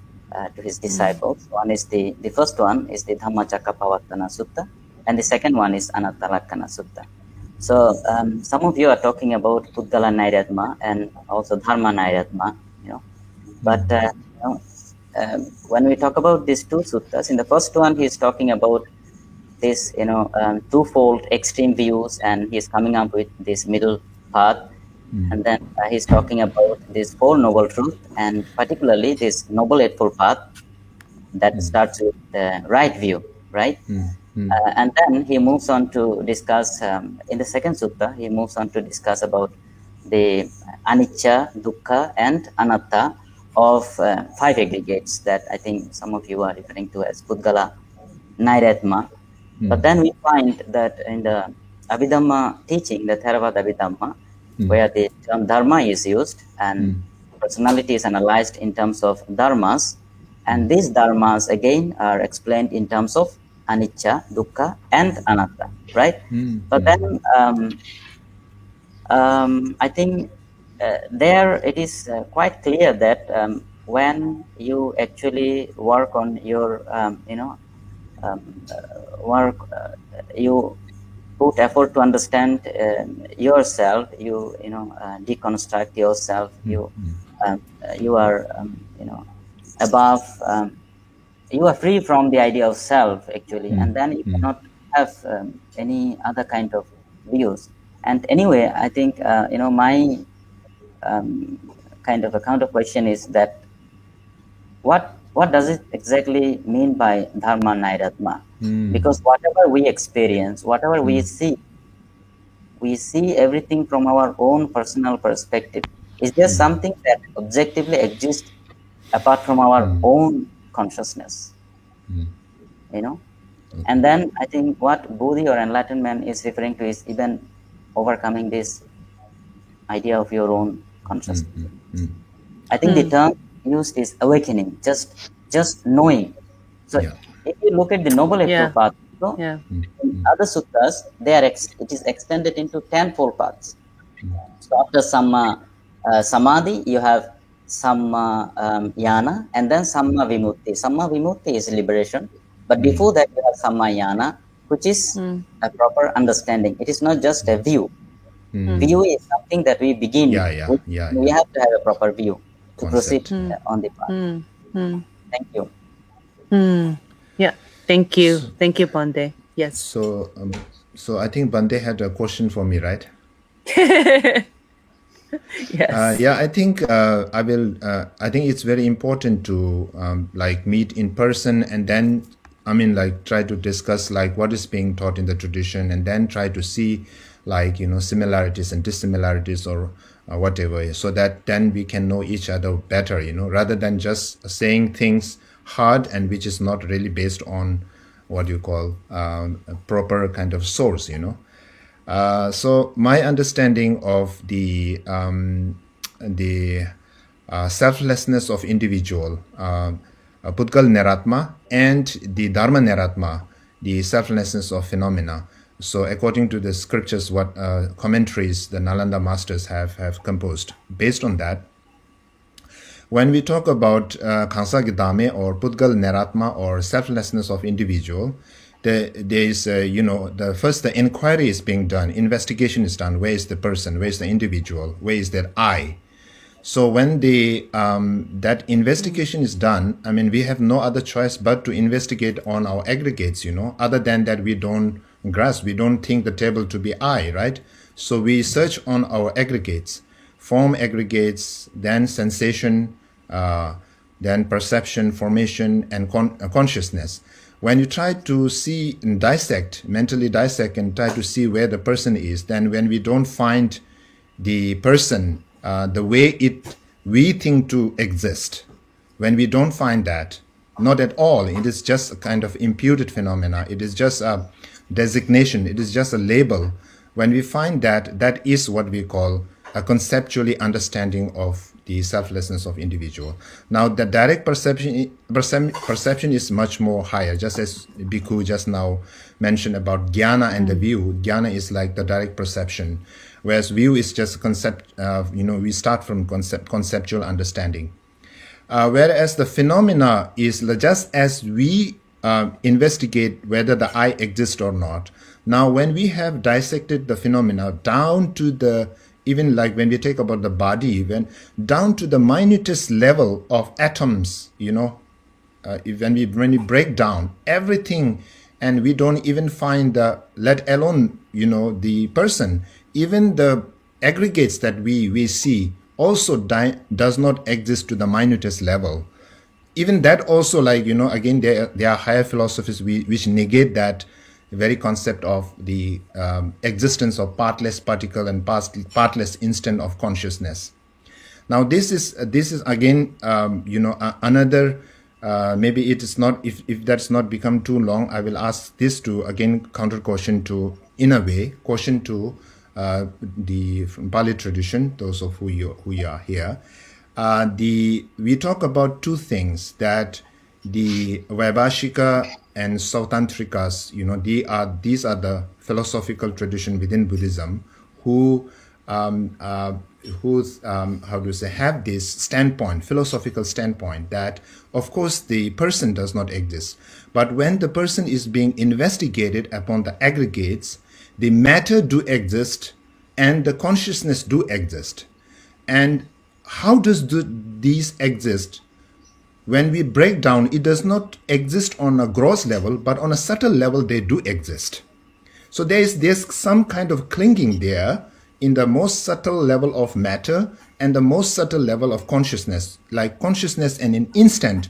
to his disciples. One is the first one is the Dhammacakkappavattana Sutta, and the second one is Anattalakkana Sutta. So some of you are talking about Puddgala Nairatma and also Dharma Nairatma, but when we talk about these two suttas, in the first one he is talking about this, twofold extreme views, and he is coming up with this middle path, and then he's talking about this Four Noble Truth, and particularly this Noble Eightfold Path that starts with the right view, right? And then he moves on to discuss, in the second sutta, he moves on to discuss about the anicca, dukkha, and anatta of five aggregates that I think some of you are referring to as Puddgala Nairatma. But then we find that in the Abhidhamma teaching, the Theravada Abhidhamma, where the term dharma is used and personality is analyzed in terms of dharmas, and these dharmas again are explained in terms of anicca, dukkha, and anatta, right? But then I think there it is quite clear that when you actually work on your, you put effort to understand yourself, you deconstruct yourself, you are, above, you are free from the idea of self, actually, and then you cannot have any other kind of views. And anyway, I think, my kind of a counter question is that what does it exactly mean by Dharma Nairatma? Because whatever we experience, whatever we see everything from our own personal perspective. Is there something that objectively exists apart from our own consciousness? And then I think what Bodhi or enlightenment is referring to is even overcoming this idea of your own consciousness. I think the term used is awakening, just knowing. So if you look at the Noble Eightfold Path, in other suttas, it is extended into 10-fold paths. So after Samma Samadhi, you have Samma Yana, and then Samma Vimutti. Samma Vimutti is liberation, but before that you have Samma Yana, which is a proper understanding. It is not just a view. View is something that we begin with. We have to have a proper view to proceed on the path. Thank you. Yeah, thank you. Thank you, Pandey. Yes. So I think Pandey had a question for me, right? Yes. Yeah, I think I will. I think it's very important to like meet in person, and then I mean like try to discuss like what is being taught in the tradition, and then try to see like similarities and dissimilarities or whatever, so that then we can know each other better. Rather than just saying things hard and which is not really based on what you call a proper kind of source. So my understanding of the selflessness of individual, Pudgal Neratma, and the Dharma Neratma, the selflessness of phenomena. So according to the scriptures, what commentaries the Nalanda masters have composed, based on that, when we talk about Khansa Gidame or Pudgal Neratma or selflessness of individual, there is, the inquiry is being done, investigation is done. Where is the person? Where is the individual? Where is that I? So when that investigation is done, I mean, we have no other choice but to investigate on our aggregates, other than that we don't grasp, we don't think the table to be I, right? So we search on our aggregates, form aggregates, then sensation, then perception, formation, and consciousness. When you try to see and dissect, mentally dissect and try to see where the person is, then when we don't find the person the way we think to exist, when we don't find that, not at all, it is just a kind of imputed phenomena, it is just a designation, it is just a label. When we find that, that is what we call a conceptually understanding of the selflessness of individual. Now, the direct perception is much more higher, just as Bhikkhu just now mentioned about jnana and the view. Jnana is like the direct perception, whereas view is just a concept, we start from conceptual understanding. Whereas the phenomena is just as we investigate whether the I exists or not. Now, when we have dissected the phenomena down to the, even like when we take about the body, even down to the minutest level of atoms, when we break down everything, and we don't even find let alone, the person, even the aggregates that we see also does not exist to the minutest level. Even that also, like, again, there are higher philosophies which negate that very concept of the existence of partless particle and partless instant of consciousness. Now, this is again, another, maybe it is not, if that's not become too long, I will ask this to again counter question to, in a way, question to the Pali tradition, those of who you are here. We talk about two things, that the Vaibhashika and Sautantrikas, these are the philosophical tradition within Buddhism who have this standpoint, philosophical standpoint, that of course the person does not exist, but when the person is being investigated upon the aggregates, the matter do exist and the consciousness do exist. And how does these exist? When we break down, it does not exist on a gross level, but on a subtle level, they do exist. So there's some kind of clinging there in the most subtle level of matter and the most subtle level of consciousness, like consciousness and an instant,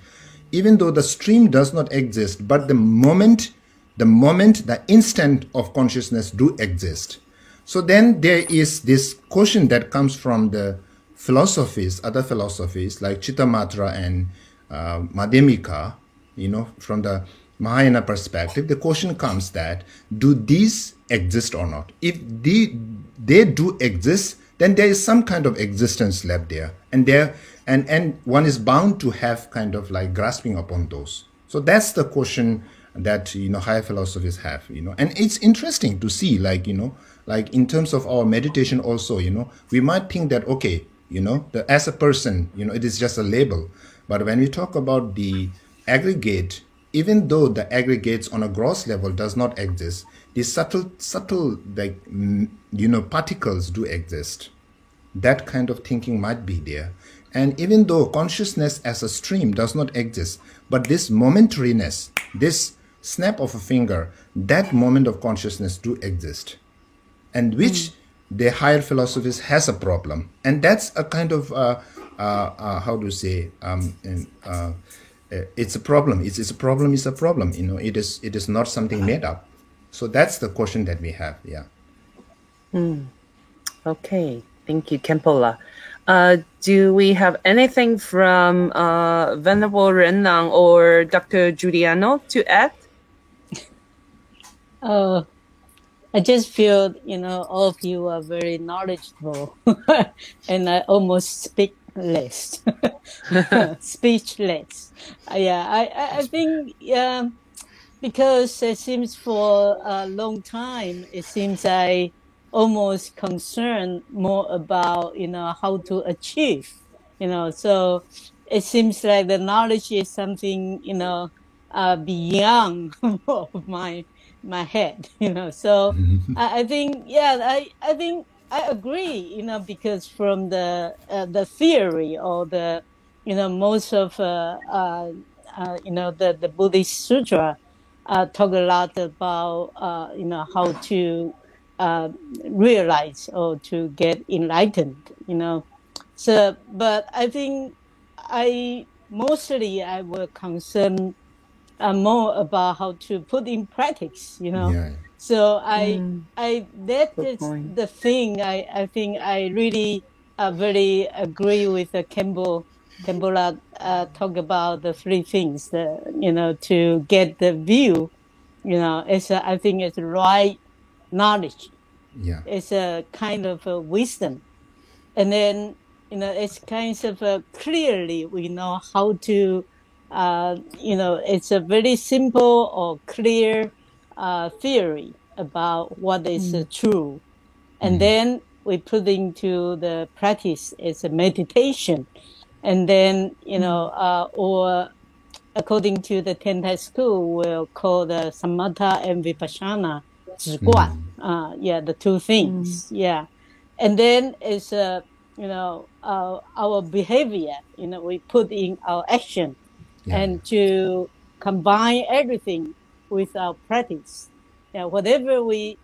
even though the stream does not exist, but the moment, the instant of consciousness do exist. So then there is this question that comes from the philosophies, other philosophies like Chittamatra and Madhyamika, from the Mahayana perspective, the question comes that, do these exist or not? If they do exist, then there is some kind of existence left there. And one is bound to have kind of like grasping upon those. So that's the question that, higher philosophies have, and it's interesting to see, like in terms of our meditation also, we might think that, okay, as a person, it is just a label. But when we talk about the aggregate, even though the aggregates on a gross level does not exist, the subtle like, particles do exist. That kind of thinking might be there. And even though consciousness as a stream does not exist, but this momentariness, this snap of a finger, that moment of consciousness do exist. And which the higher philosophies has a problem, and that's a kind of how to say it's a problem. It's a problem. It's a problem. You know, it is not something made up. So that's the question that we have. Yeah. Okay, thank you, Kempola. Do we have anything from Venerable Renlang or Dr. Giuliano to add? I just feel, all of you are very knowledgeable, and I almost speak less, speechless. I think because it seems for a long time, it seems I almost concerned more about, how to achieve, so it seems like the knowledge is something, beyond of my head, so I think, I think I agree, because from the theory or the, most of, the Buddhist sutra talk a lot about, how to realize or to get enlightened, So, but I think I will concern more about how to put in practice, Yeah. So that is the thing. I think I really very agree with Kempola talk about the three things, to get the view, I think it's right knowledge. Yeah. It's a kind of a wisdom, and then it's kind of clearly we know how to. It's a very simple or clear theory about what is true, and then we put into the practice as a meditation, and then or according to the Tentai school, we'll call the samatha and vipassana, 止观, the two things, and then it's our behavior, we put in our action. And to combine everything with our practice. Whatever we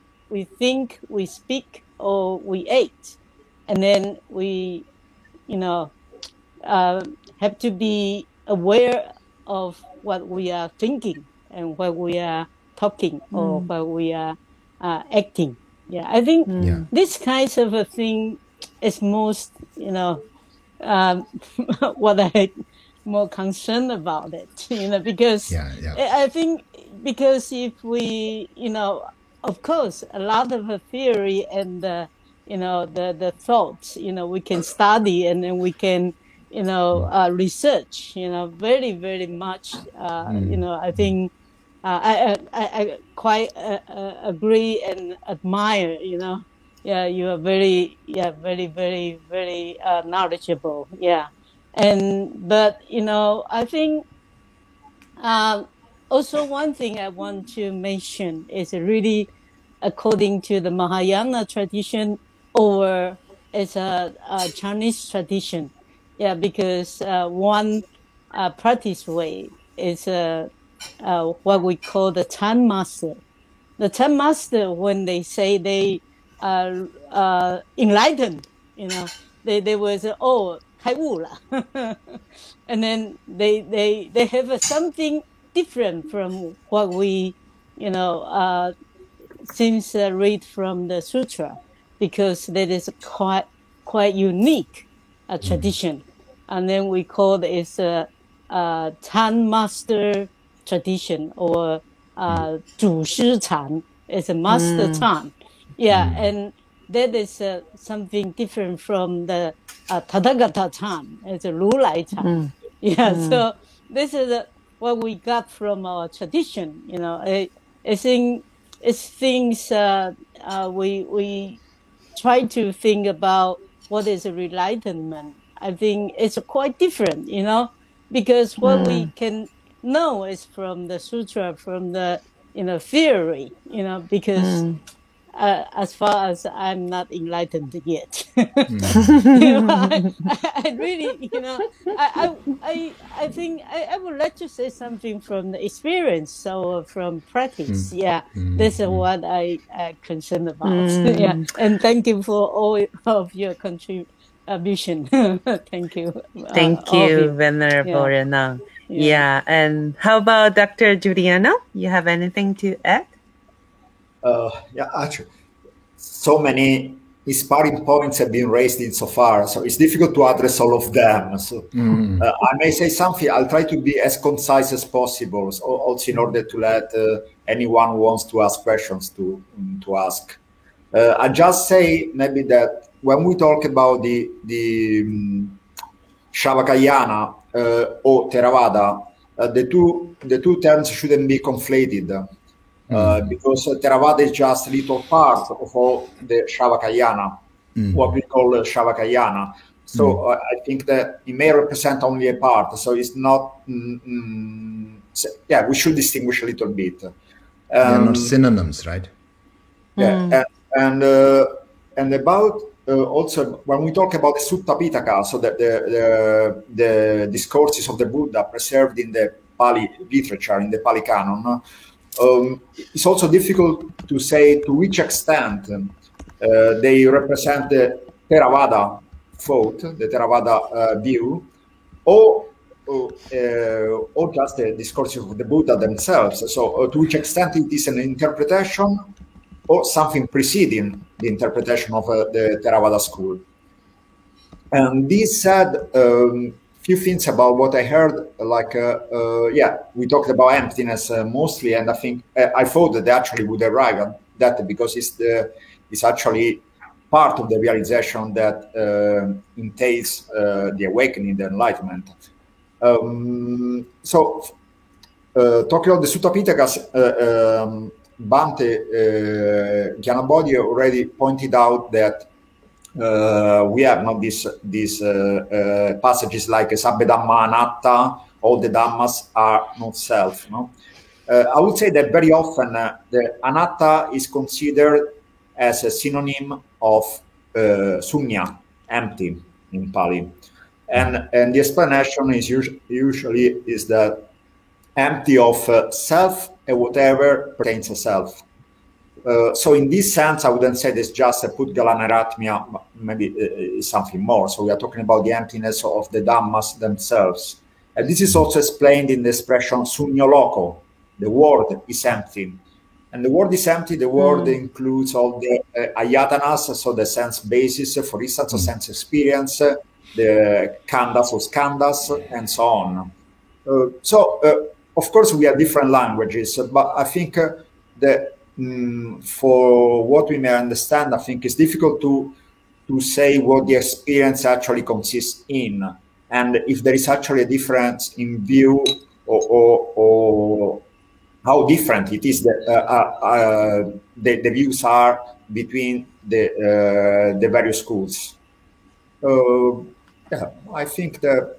think, we speak, or we act, and then we, have to be aware of what we are thinking and what we are talking or what we are acting. I think this kind of a thing is most, what I more concerned about it, because I think because if we, of course, a lot of the theory and the thoughts, we can study and then we can, research, very, very much, I think I quite agree and admire, you are very, very, very, very knowledgeable. But, I think also one thing I want to mention is really according to the Mahayana tradition or as a Chinese tradition. Because one practice way is what we call the Chan master. The Chan master, when they say they enlightened, they will say, oh, 开悟了. And then they have something different from what we, seems read from the sutra, because that is quite unique tradition. And then we call it a Chan master tradition or 祖师禅. It's a master Chan. And that is something different from the Tathagata Chan. It's a Ru Lai Chan. So this is what we got from our tradition. I think it's things we try to think about what is enlightenment. I think it's quite different, because what we can know is from the sutra, from the theory, because as far as I'm not enlightened yet. I really, I think I would like to say something from the experience or from practice. Yeah, this is what I concerned about. Yeah, and thank you for all of your contribution. Thank you. Thank all of you, Venerable Renang. Yeah, and how about Dr. Juliano? You have anything to add? Yeah, actually, so many inspiring points have been raised in so far, so it's difficult to address all of them. So I may say something. I'll try to be as concise as possible, so also in order to let anyone who wants to ask questions to ask. I just say maybe that when we talk about the Shavakayana or Theravada, the two terms shouldn't be conflated. Because Theravada is just a little part of all the Shavakayana, what we call Shavakayana. So I think that it may represent only a part. So it's not. Yeah, we should distinguish a little bit. They're not synonyms, right? Yeah, and about also when we talk about the Sutta Pitaka, so that the discourses of the Buddha preserved in the Pali literature, in the Pali canon. It's also difficult to say to which extent they represent the Theravada thought, the Theravada view, or just the discourses of the Buddha themselves. So to which extent it is an interpretation or something preceding the interpretation of the Theravada school. And this said, few things about what I heard, like, we talked about emptiness mostly, and I think I thought that they actually would arrive at that because it's actually part of the realization that entails the awakening, the enlightenment. So, talking about the Sutta Pitaka, Bhante Gyanabodhi already pointed out that we have not these passages like Sabbe Dhamma Anatta, all the Dhammas are not self. No? I would say that very often the Anatta is considered as a synonym of Sunya, empty in Pali. And the explanation is usually is that empty of self and whatever pertains to self. So in this sense, I wouldn't say there's just a Pudgala Nairatmya, maybe something more. So we are talking about the emptiness of the Dhammas themselves. And this is also explained in the expression Sunyo Loco, the world is empty. And the world is empty, the world includes all the ayatanas, so the sense basis, for instance, of sense experience, the khandhas or skandhas, and so on. Of course, we have different languages, but I think that for what we may understand, I think it's difficult to say what the experience actually consists in, and if there is actually a difference in view or how different it is that the views are between the various schools. I think that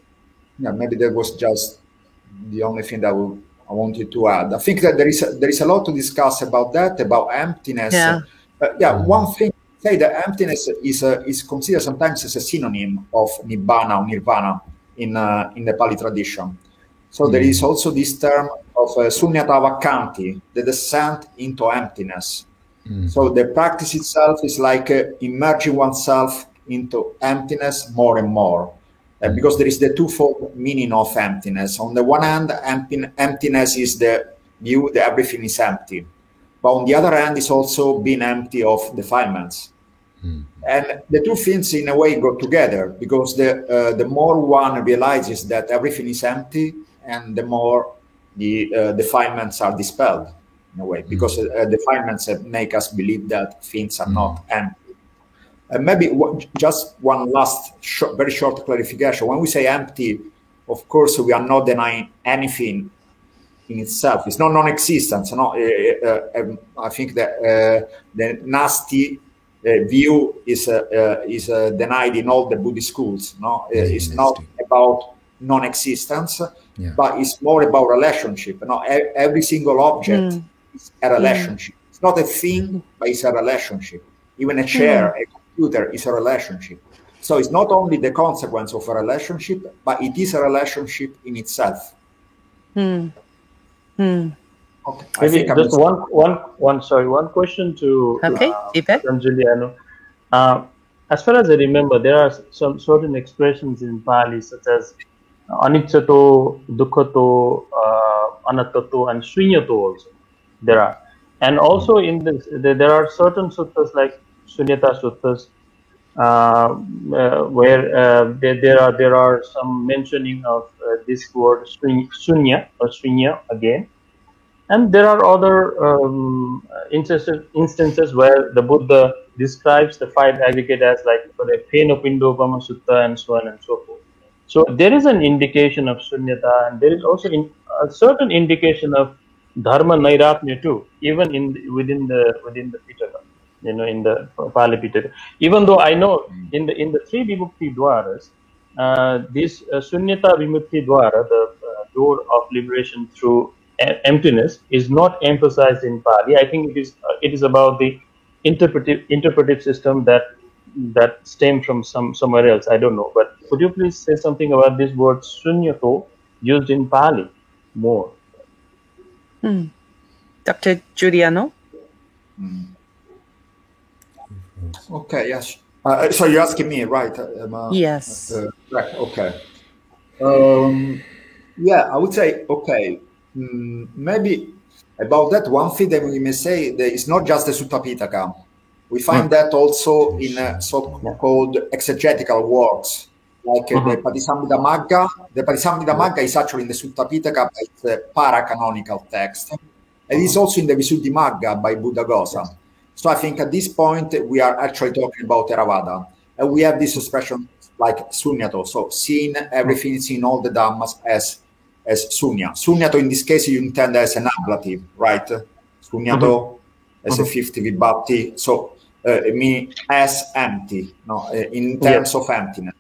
maybe that was just the only thing that I wanted to add. I think that there is a lot to discuss about that, about emptiness. One thing, say that emptiness is considered sometimes as a synonym of nibbana or nirvana in the Pali tradition. So there is also this term of sunyata vakanti, the descent into emptiness. So the practice itself is like immersing oneself into emptiness more and more. Because there is the twofold meaning of emptiness. On the one hand, emptiness is the view that everything is empty. But on the other hand, it's also being empty of defilements. And the two things in a way go together, because the more one realizes that everything is empty, and the more the defilements are dispelled in a way, because defilements make us believe that things are not empty. Maybe just one last very short clarification. When we say empty, of course, we are not denying anything in itself. It's not non-existence. No? I think that the nasty view is denied in all the Buddhist schools. No, it's not about non-existence, but it's more about relationship. No, every single object is a relationship. It's not a thing, but it's a relationship. Even a chair, a computer is a relationship. So it's not only the consequence of a relationship, but it is a relationship in itself. Okay. Maybe just one question to Giuliano. As far as I remember, there are some certain expressions in Pali such as aniccato, dukkhato, anattato, and shrunyato also. There are. And also in this, there are certain suttas like Shunyata suttas where there are some mentioning of this word shunya or shrunya again. And there are other instances where the Buddha describes the five aggregate as like the Phenopindopama Sutta and so on and so forth. So there is an indication of Shunyata, and there is also a certain indication of Dharma Nairatmya too, even within the Pitaka, in the Pali Pitaka. Even though I know in the three Vimukti Dwaras, this Shunyata Vimukti Dwara, the door of liberation through emptiness, is not emphasized in Pali. I think it is about the interpretive system that stem from somewhere else. I don't know, but could you please say something about this word Shunyato used in Pali more? Dr. Giuliano? Okay, yes. So you're asking me, right? Yes. Right, okay. Yeah, I would say, okay, maybe about that, one thing that we may say that it's not just the Sutta Pitaka. We find that also in so-called exegetical works, like the Patisambhita Magga. The Patisambhita Magga is actually in the Sutta Pitaka, but it's a para-canonical text. And it's also in the Visuddhi Magga by Buddhaghosa. So I think at this point, we are actually talking about Theravada. And we have this expression like Sunyato, so seeing everything, seeing all the Dhammas as Sunya. Sunyato in this case you intend as an ablative, right? Sunyato as a 50 vibhakti, so it means as empty, in terms of emptiness.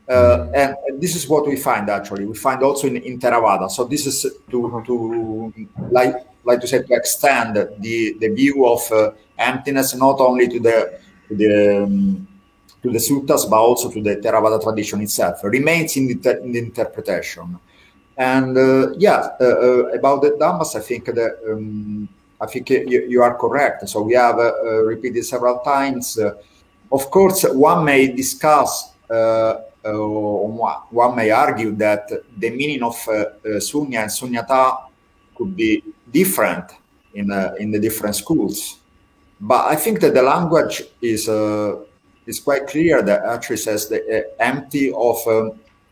And this is what we find actually. We find also in Theravada. So this is to like to say, to extend the view of emptiness not only to the suttas but also to the Theravada tradition itself. It remains in the interpretation. And about the Dhammas, I think that you are correct. So we have repeated several times. Of course, one may discuss, one may argue that the meaning of Sunya and Sunyata could be different in the different schools. But I think that the language is quite clear that actually says the empty of.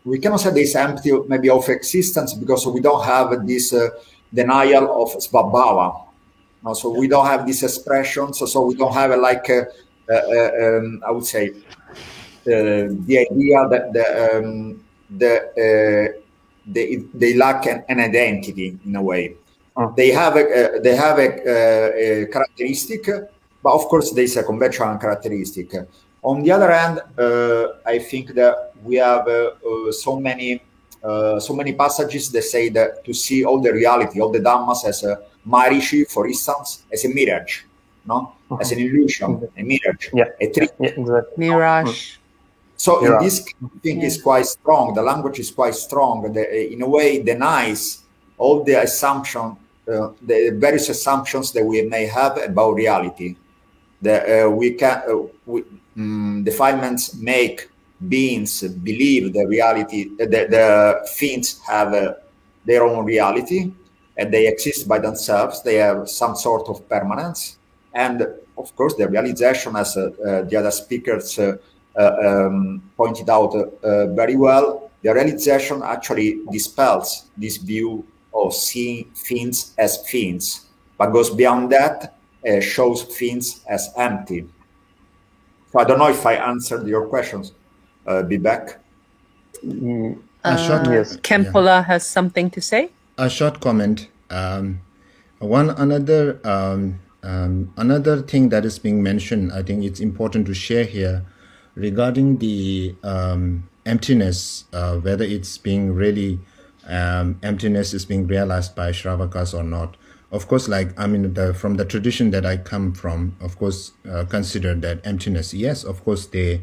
We cannot say this empty maybe of existence because we don't have this denial of svabhava. So we don't have these expressions. So we don't have I would say the idea that they lack an identity in a way. They have a characteristic, but of course there is a conventional characteristic. On the other hand, I think that we have so many passages that say that to see all the reality, all the Dhammas as a Maharishi, for instance, as a mirage, as an illusion, a mirage, a trick. Exactly. Mirage. So in this thing is quite strong. The language is quite strong. In a way, denies all the assumptions, the various assumptions that we may have about reality. Defilements make beings believe the reality, the things have their own reality and they exist by themselves. They have some sort of permanence. And of course, the realization, as the other speakers pointed out very well, the realization actually dispels this view of seeing things as things, but goes beyond that, shows things as empty. So I don't know if I answered your questions. Vivek? Kempula has something to say. A short comment. Another thing that is being mentioned, I think it's important to share here regarding the emptiness, whether it's being really emptiness is being realized by Shravakas or not. of course, like, I mean, from the tradition that I come from, of course, consider that emptiness. Yes, of course, they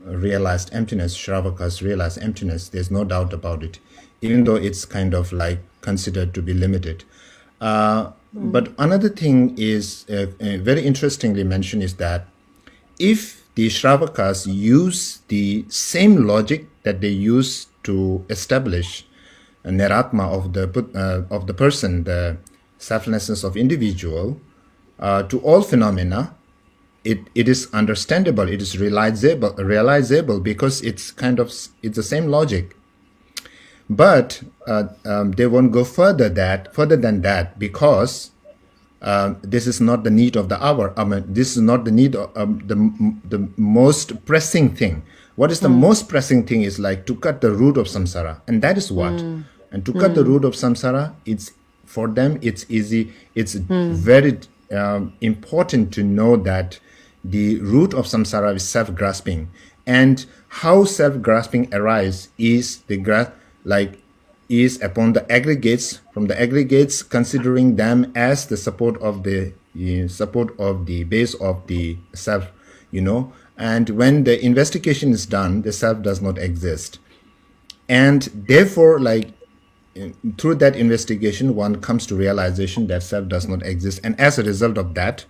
realized emptiness. Shravakas realized emptiness. There's no doubt about it, even though it's kind of like considered to be limited. But another thing is very interestingly mentioned is that if the Shravakas use the same logic that they use to establish a Niratma of the person, the selflessness of individual, to all phenomena, it is understandable, it is realizable because it's the same logic. But they won't go further than that because this is not the need of the hour. I mean, this is not the need of the most pressing thing. What is the most pressing thing is like to cut the root of samsara, and that is what. And to cut the root of samsara, it's for them. It's easy. It's very important to know that the root of samsara is self-grasping, and how self-grasping arises is is upon the aggregates, from the aggregates, considering them as the support of the base of the self, and when the investigation is done, the self does not exist, and therefore, through that investigation, one comes to realization that self does not exist, and as a result of that,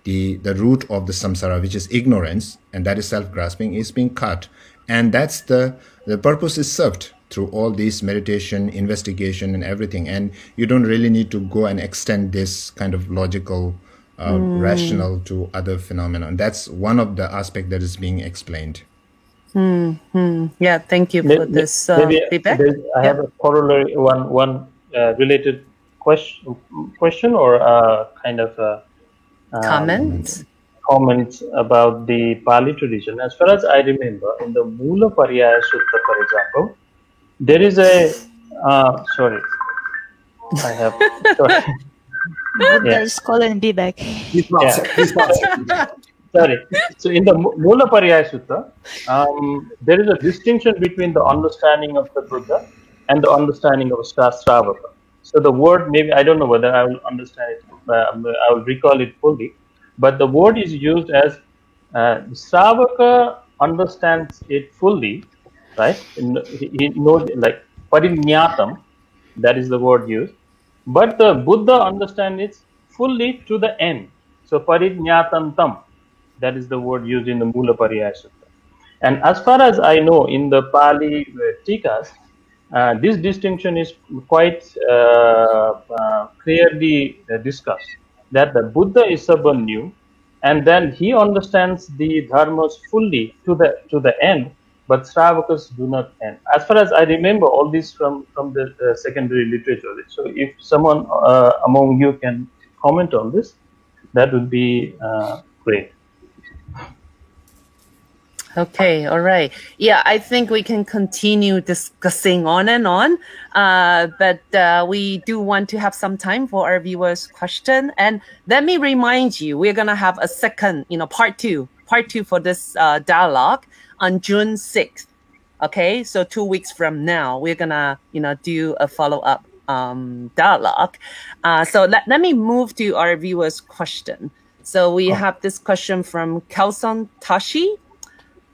the root of the samsara, which is ignorance, and that is self-grasping, is being cut, and that's the purpose is served through all these meditation, investigation, and everything. And you don't really need to go and extend this kind of logical rational to other phenomena. And that's one of the aspects that is being explained. Yeah, thank you for this feedback. I have a corollary, one related question or kind of a comment about the Pali tradition. As far as I remember, in the Mula Pariyaya Sutta, for example, there is a sorry, I have Buddha is calling me back. Sorry. So in the Mula Pariyaya Sutta, there is a distinction between the understanding of the Buddha and the understanding of Shravaka. So the word, maybe I don't know whether I will understand it, I will recall it fully, but the word is used as Shravaka understands it fully, right? He knows, like parinyatam, that is the word used, but the Buddha understands it fully to the end. So parinyatam tam, that is the word used in the Mula Pariyaya Sutta. And as far as I know, in the Pali Tikas, this distinction is quite clearly discussed, that the Buddha is Sabbanyu, and then he understands the dharmas fully to the end, but Shravakas do not end. As far as I remember, all this from the secondary literature. So if someone among you can comment on this, that would be great. Okay, all right. Yeah, I think we can continue discussing on and on, but we do want to have some time for our viewers' question. And let me remind you, we're going to have a second, part two for this dialogue on June 6th. Okay, so 2 weeks from now, we're going to, do a follow-up dialogue. So let me move to our viewers' question. So we have this question from Kelson Tashi.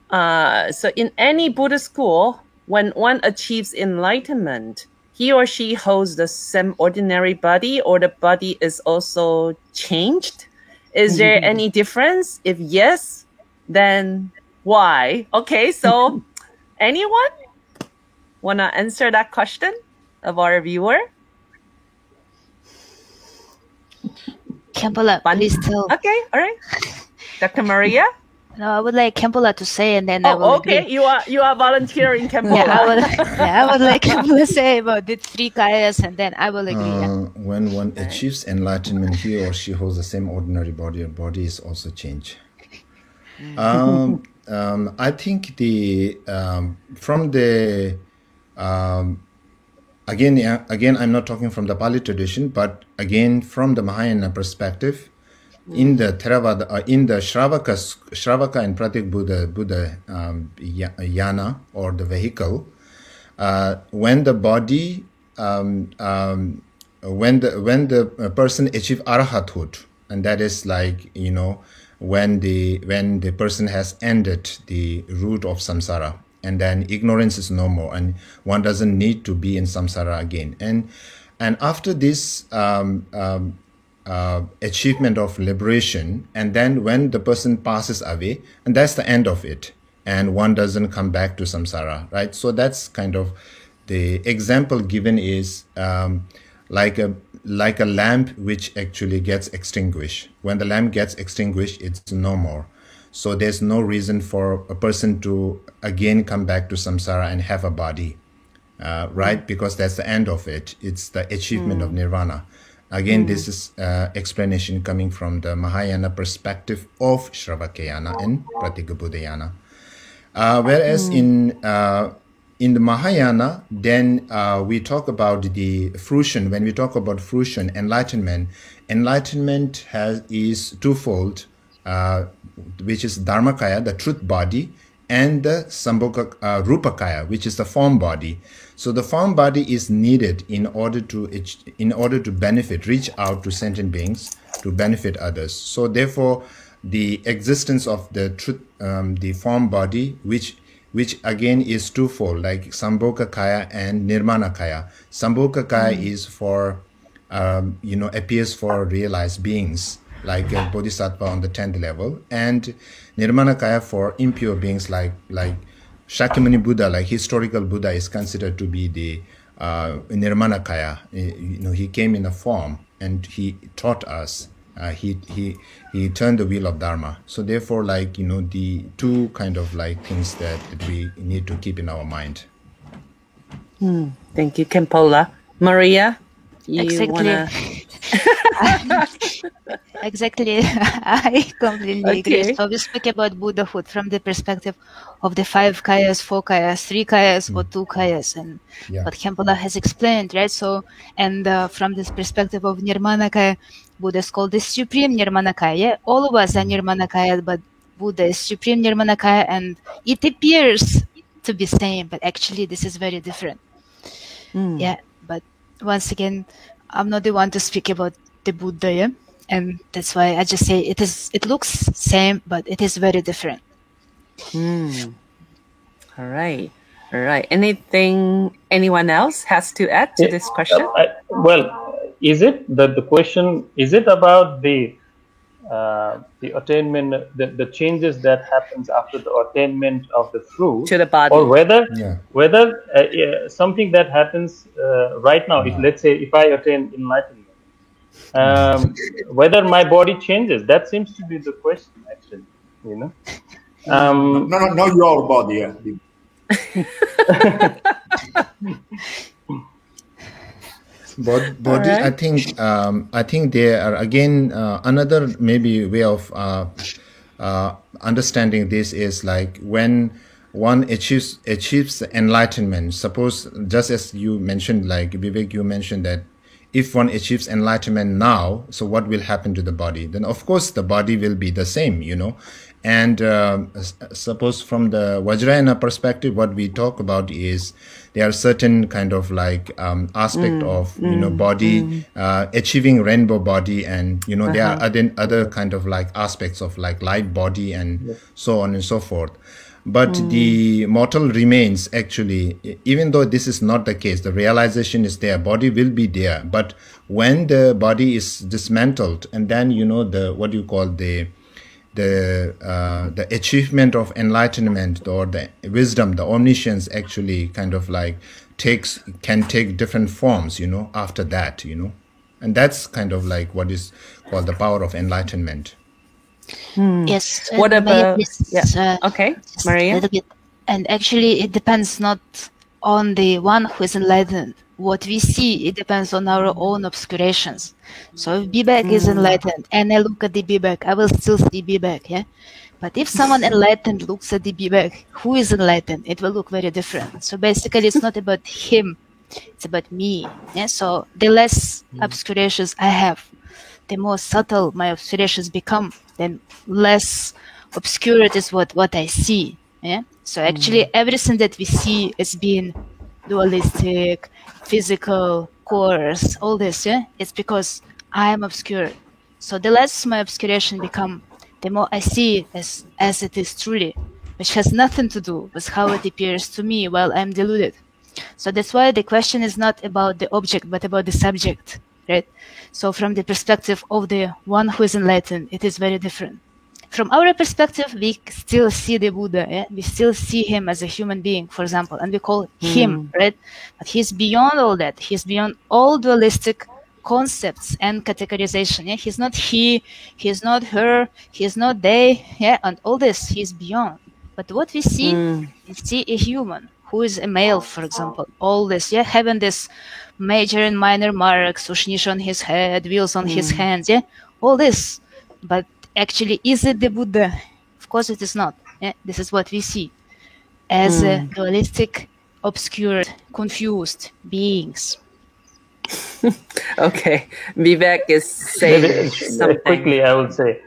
So in any Buddhist school, when one achieves enlightenment, he or she holds the same ordinary body, or the body is also changed? Is there any difference? If yes, then why? Okay, so anyone want to answer that question of our viewer? Khenpo-la, please tell. Okay, all right. Dr. Maria? No, I would like Khenpo-la to say, and then I will okay. agree. You are volunteering, Khenpo-la. I would like Khenpo-la to say about the three kayas, and then I will agree. When one achieves enlightenment, he or she holds the same ordinary body. Your body is also changed. I think from the again, I'm not talking from the Pali tradition, but again from the Mahayana perspective. In the Theravada, in the Shravaka and Pratik Buddha yana, or the vehicle, when the body when the person achieve arahathood, and that is like, you know, when the person has ended the root of samsara, and then ignorance is no more, and one doesn't need to be in samsara again. And after this achievement of liberation, and then when the person passes away, and that's the end of it, and one doesn't come back to samsara, right? So that's kind of the example given is like a lamp which actually gets extinguished. When the lamp gets extinguished, it's no more. So there's no reason for a person to again come back to samsara and have a body, right? Because that's the end of it. It's the achievement of nirvana. Again, this is explanation coming from the Mahayana perspective of Shravakayana and Pratigabudayana. Whereas in the Mahayana, then we talk about the fruition. When we talk about fruition, enlightenment is twofold, which is Dharmakaya, the truth body, and the Rupakaya, which is the form body. So the form body is needed in order to benefit, reach out to sentient beings, to benefit others. So therefore, the existence of the truth, the form body, which again is twofold, like Sambhogakaya and Nirmanakaya. Sambhogakaya is for, appears for realized beings, like a bodhisattva on the 10th level, and Nirmanakaya for impure beings like Shakyamuni Buddha, like historical Buddha, is considered to be the Nirmanakaya. He came in a form and he taught us. He turned the wheel of Dharma. So therefore, the two kind of things that we need to keep in our mind. Thank you, Kempola. Maria, you Exactly. wanna... Exactly. I completely agree. Okay. So we speak about Buddhahood from the perspective of the 5 kayas, 4 kayas, 3 kayas, or 2 kayas, and what Kempola has explained, right? So, and from this perspective of Nirmanakaya, Buddha is called the Supreme Nirmanakaya. All of us are Nirmanakaya, but Buddha is Supreme Nirmanakaya, and it appears to be same, but actually this is very different. Yeah, but once again, I'm not the one to speak about the Buddha, yeah? And that's why I just say it looks same, but it is very different. All right. Anything anyone else has to add to this question? Is it that the question, is it about the attainment, the changes that happens after the attainment of the fruit To the body. or whether something that happens right now, if let's say if I attain enlightenment, whether my body changes? That seems to be the question, actually. No, your body. Yeah. Body, Alright. I think there are again another maybe way of understanding this is like when one achieves enlightenment. Suppose, just as you mentioned, like Vivek, you mentioned that if one achieves enlightenment now, so what will happen to the body? Then of course the body will be the same, And suppose from the Vajrayana perspective, what we talk about is there are certain kind of aspect of body achieving rainbow body, and there are other kind of aspects of light body and so on and so forth. But the mortal remains actually, even though this is not the case, the realization is there, body will be there. But when the body is dismantled, and then the achievement of enlightenment or the wisdom, the omniscience actually kind of can take different forms, after that, and that's kind of what is called the power of enlightenment. Yes. What about... Okay, just Maria? a little bit. And actually, it depends not on the one who is enlightened. What we see, it depends on our own obscurations. So if Bibek is enlightened and I look at the Bibek, I will still see Bibek, yeah? But if someone enlightened looks at the Bibek, who is enlightened, it will look very different. So basically, it's not about him, it's about me. Yeah? So the less obscurations I have, the more subtle my obscurations become, then less obscure it is what I see. Yeah. So actually, everything that we see is being dualistic, physical, coarse, all this, yeah, it's because I am obscured. So the less my obscuration become, the more I see it as it is truly, which has nothing to do with how it appears to me while I'm deluded. So that's why the question is not about the object, but about the subject, right? So from the perspective of the one who is enlightened, it is very different. From our perspective, we still see the Buddha, yeah? We still see him as a human being, for example, and we call him, right? But he's beyond all that. He's beyond all dualistic concepts and categorization. Yeah? He's not he, he's not her, he's not they, yeah, and all this, he's beyond. But what we see, we see a human who is a male, for example, all this, yeah, having this major and minor marks, ushnish on his head, wheels on his hands, yeah, all this. But actually, is it the Buddha? Of course it is not. Yeah? This is what we see as dualistic, obscured, confused beings. Okay, Vivek is saying something. Quickly, I would say,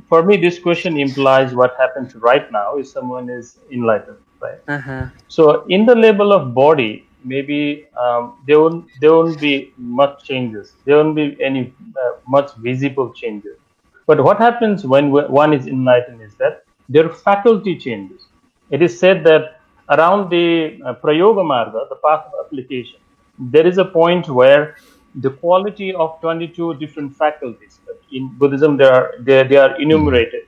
for me, this question implies what happens right now if someone is enlightened, right? So, in the level of body, maybe there won't be much changes. There won't be any much visible changes. But what happens when one is enlightened is that their faculty changes. It is said that around the Prayoga Marga, the path of application, there is a point where the quality of 22 different faculties, in Buddhism they are enumerated,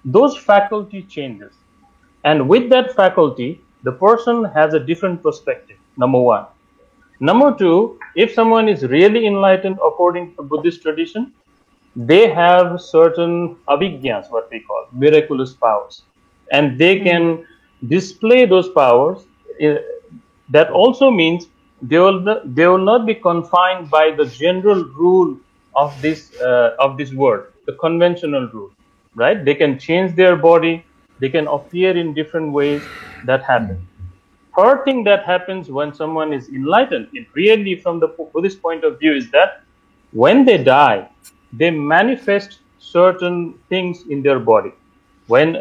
those faculty changes. And with that faculty, the person has a different perspective, number one. Number two, if someone is really enlightened according to Buddhist tradition, they have certain abhigyas, what we call miraculous powers, and they can display those powers. That also means they will not be confined by the general rule of this world, the conventional rule, right? They can change their body, they can appear in different ways. That happens. Third thing that happens when someone is enlightened, it really from the Buddhist point of view, is that when they die, they manifest certain things in their body. When,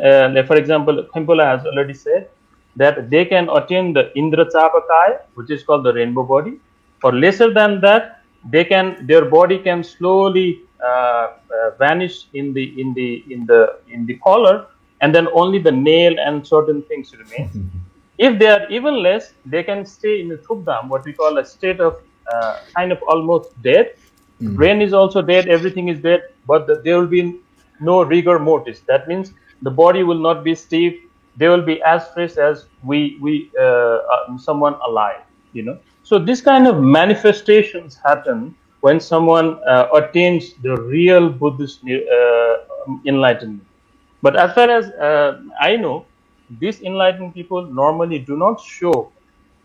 for example, Khenpo has already said that they can attain the Indrachapakaya, which is called the rainbow body. For lesser than that, their body can slowly vanish in the collar, and then only the nail and certain things remain. If they are even less, they can stay in the Thubdam, what we call a state of kind of almost dead. Brain is also dead, everything is dead, but there will be no rigor mortis. That means the body will not be stiff. They will be as fresh as someone alive, you know. So this kind of manifestations happen when someone attains the real Buddhist enlightenment. But as far as I know, these enlightened people normally do not show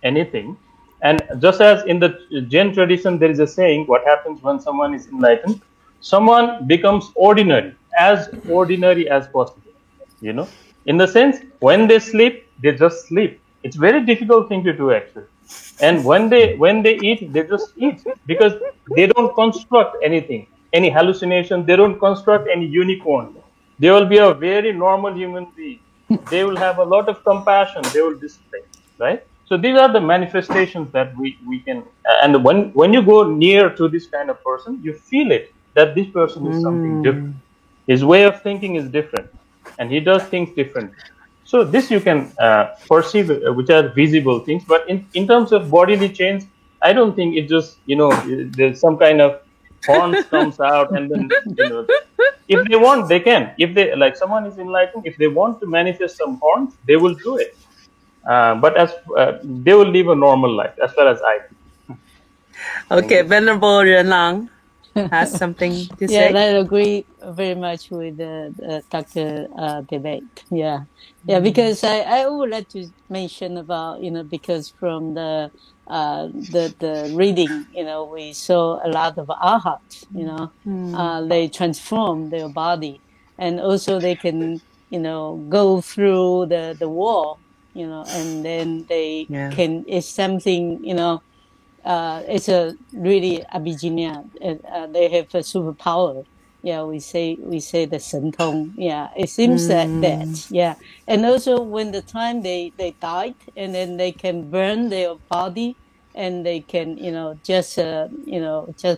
anything. And just as in the Jain tradition, there is a saying, what happens when someone is enlightened? Someone becomes ordinary as possible, you know. In the sense, when they sleep, they just sleep. It's a very difficult thing to do, actually. And when they eat, they just eat, because they don't construct anything, any hallucination. They don't construct any unicorn. They will be a very normal human being. They will have a lot of compassion. They will display, right? So these are the manifestations that we can, and when you go near to this kind of person, you feel it, that this person is something different. His way of thinking is different, and he does things differently. So this you can perceive, which are visible things. But in terms of bodily change, I don't think it just, you know, there's some kind of horns comes out, and then, you know, if they want, they can. If they, like someone is enlightened, if they want to manifest some horns, they will do it. But as they will live a normal life, as far as I think. Okay, Venerable Renlang has something to say. Yeah, I agree very much with Dr. Debate. Yeah, because I would like to mention about, you know, because from the reading, you know, we saw a lot of arhats, you know, they transform their body, and also they can, you know, go through the wall, you know, and then they can, it's something, you know, it's a really abhijnana. They have a superpower, Yeah, we say the 神通. Yeah, it seems that. Yeah, and also when the time they died, and then they can burn their body, and they can just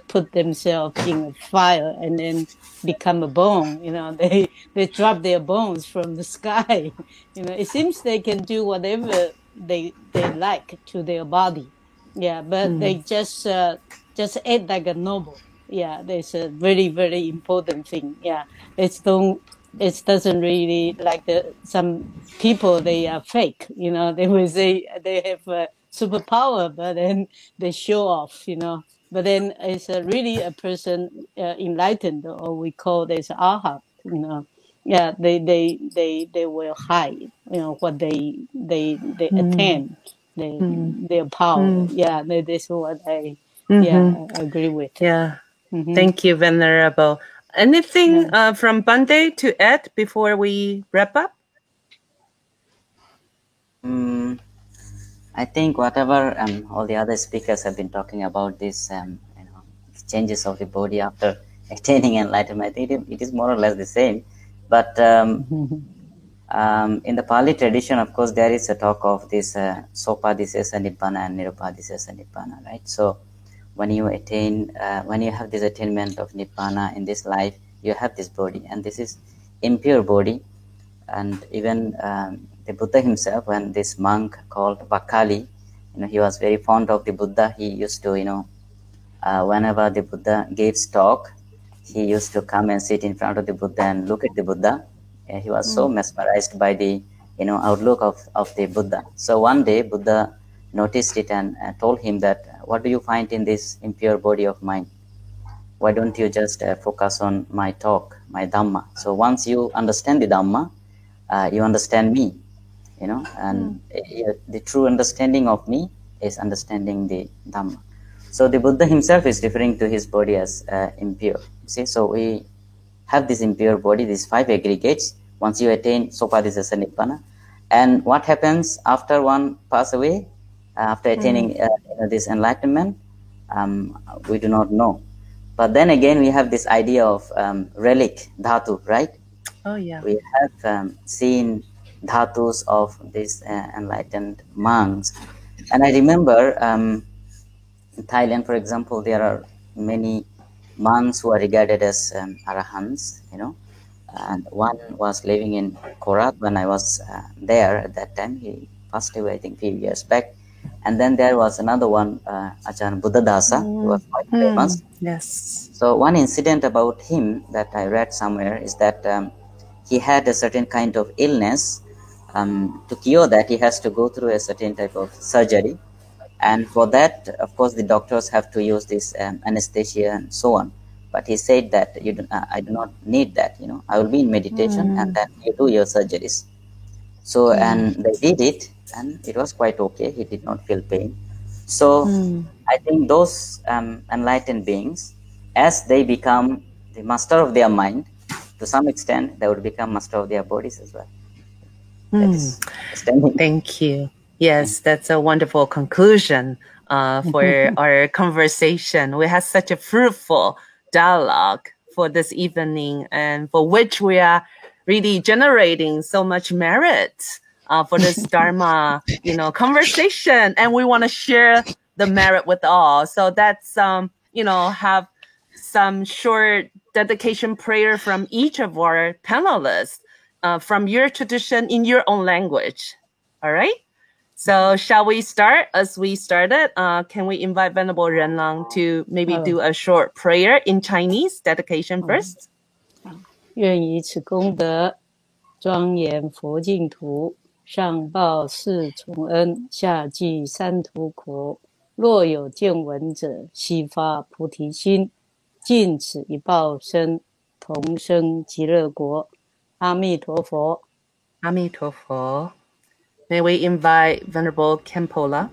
put themselves in a fire and then become a bone. They drop their bones from the sky. It seems they can do whatever they like to their body. Yeah, but they just act like a noble. Yeah, that's a very, very important thing. Yeah, it doesn't really like some people, they are fake. They will say they have a superpower, but then they show off. But then it's really a person enlightened, or we call this arhat. Yeah, they will hide. What they attain, their power. Yeah, that's what I agree with. Yeah. Thank you, Venerable. Anything from Bande to add before we wrap up? I think whatever all the other speakers have been talking about this, changes of the body after attaining enlightenment, I think it is more or less the same. But in the Pali tradition, of course, there is a talk of this Sopadisesa Nibbana and Nirupadisesa Nibbana, right? So when you have this attainment of Nibbana in this life, you have this body, and this is impure body. And even the Buddha himself, when this monk called Vakali, he was very fond of the Buddha. He used to, whenever the Buddha gives talk, he used to come and sit in front of the Buddha and look at the Buddha. He was so mesmerized by the outlook of the Buddha. So one day Buddha noticed it and told him that, what do you find in this impure body of mine? Why don't you just focus on my talk, my Dhamma? So once you understand the Dhamma, you understand me, and the true understanding of me is understanding the Dhamma. So the Buddha himself is referring to his body as impure. See, so we have this impure body, these 5 aggregates. Once you attain Sopadisesa Nibbana, and what happens after one pass away, after attaining this enlightenment, we do not know. But then again, we have this idea of relic, dhatu, right? Oh, yeah. We have seen dhatus of these enlightened monks. And I remember in Thailand, for example, there are many monks who are regarded as arahants, and one was living in Korat when I was there at that time. He passed away, I think, a few years back. And then there was another one, Ajahn Buddhadasa, who was quite famous. Yes. So one incident about him that I read somewhere is that he had a certain kind of illness. To cure that, he has to go through a certain type of surgery. And for that, of course, the doctors have to use this anesthesia and so on. But he said that I do not need that. I will be in meditation and then you do your surgeries. So, and they did it, and it was quite okay. He did not feel pain. So I think those enlightened beings, as they become the master of their mind, to some extent, they would become master of their bodies as well. That is Thank you. Yes, that's a wonderful conclusion for our conversation. We had such a fruitful dialogue for this evening, and for which we are really generating so much merit for this Dharma, conversation. And we want to share the merit with all. So that's, have some short dedication prayer from each of our panelists from your tradition in your own language. All right? So shall we start as we started? Can we invite Venerable Renlang to maybe do a short prayer in Chinese dedication first? 愿以此功德庄严佛净土，上报四重恩，下济三途苦。若有见闻者，悉发菩提心，尽此一报身，同生极乐国。阿弥陀佛。阿弥陀佛。May we invite Venerable Khenpola?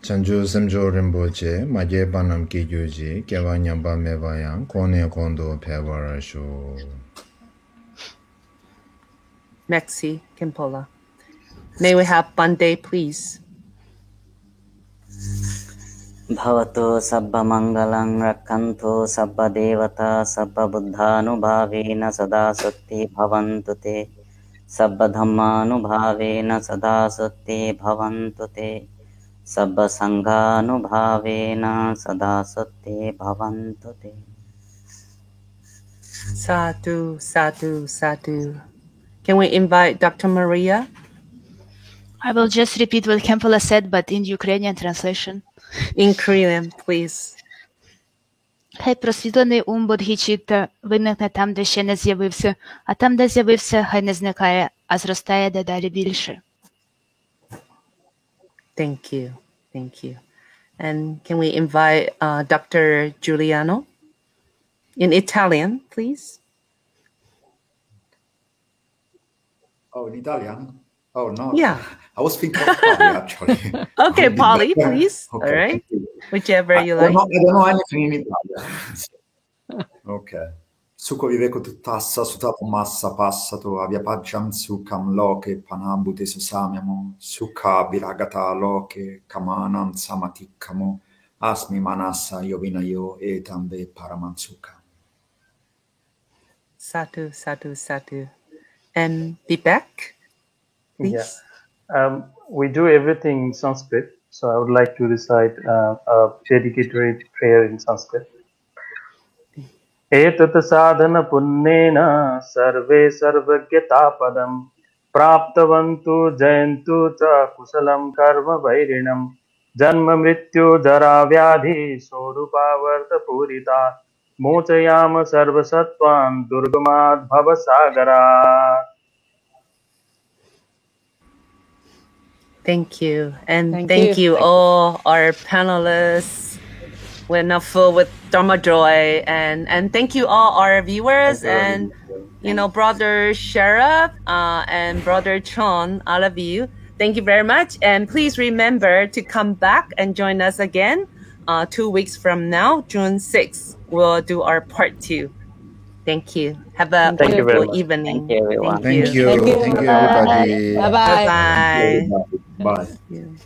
Chanju Semjo Rinpoche, Maje Banam Ki Gyuji, Kyewa Nyamba Mevayang, Kone Kondo Pewarasho. Merci, Khenpola. May we have Bande, please? Bhavato sabba mangalang rakkanto sabba devata sabba buddhanubhavena sada satti bhavantu te. Sabba dhammanubhavena sada satti bhavantu te. Sabba sanghanubhavena sada satti bhavantu te. Sadhu, sadhu, sadhu. Can we invite Dr. Maria? I will just repeat what Kempala said, but in Ukrainian translation. In Korean, please. Хай просвітлений ум Бодхічітта виникне там, де ще не з'явився, а там, де з'явився, хай не зникає, а зростає дедалі більше. Thank you. Thank you. And can we invite Dr. Giuliano? In Italian, please. Oh, in Italian? Oh, no. Yeah. I was thinking of Pali, actually. Okay, Polly, please. Okay. All right. Whichever you I like. don't know anything in Italian. Okay. Sukho viveko tuttassa sutato massa passato avyapajjam sukham loke panambute susamyamo sukha viragata loke kamanam samatikkamo asmi manassa yovinayo etambe paramansuka. Sadhu, sadhu, sadhu. And Vivek, please. Yeah. We do everything in Sanskrit, so I would like to recite a dedicatory prayer in Sanskrit. Etat sadhana punnena sarve sarvagyata padam praptavantu jayantu cha kusalam karma vairinam janma mrityu jara vyadhi sorupavarta purita mochayama sarvasatvan durgamad bhavasagarat. Thank you. And thank you all our panelists. We're now full with Dharma joy. And thank you all our viewers and, Brother Sheriff and Brother Chon, all of you. Thank you very much. And please remember to come back and join us again 2 weeks from now, June 6th. We'll do our part 2. Thank you. Have a wonderful evening. Thank you, everyone. Thank you. Thank you, everybody. Bye-bye. Bye-bye. Bye. Thank you.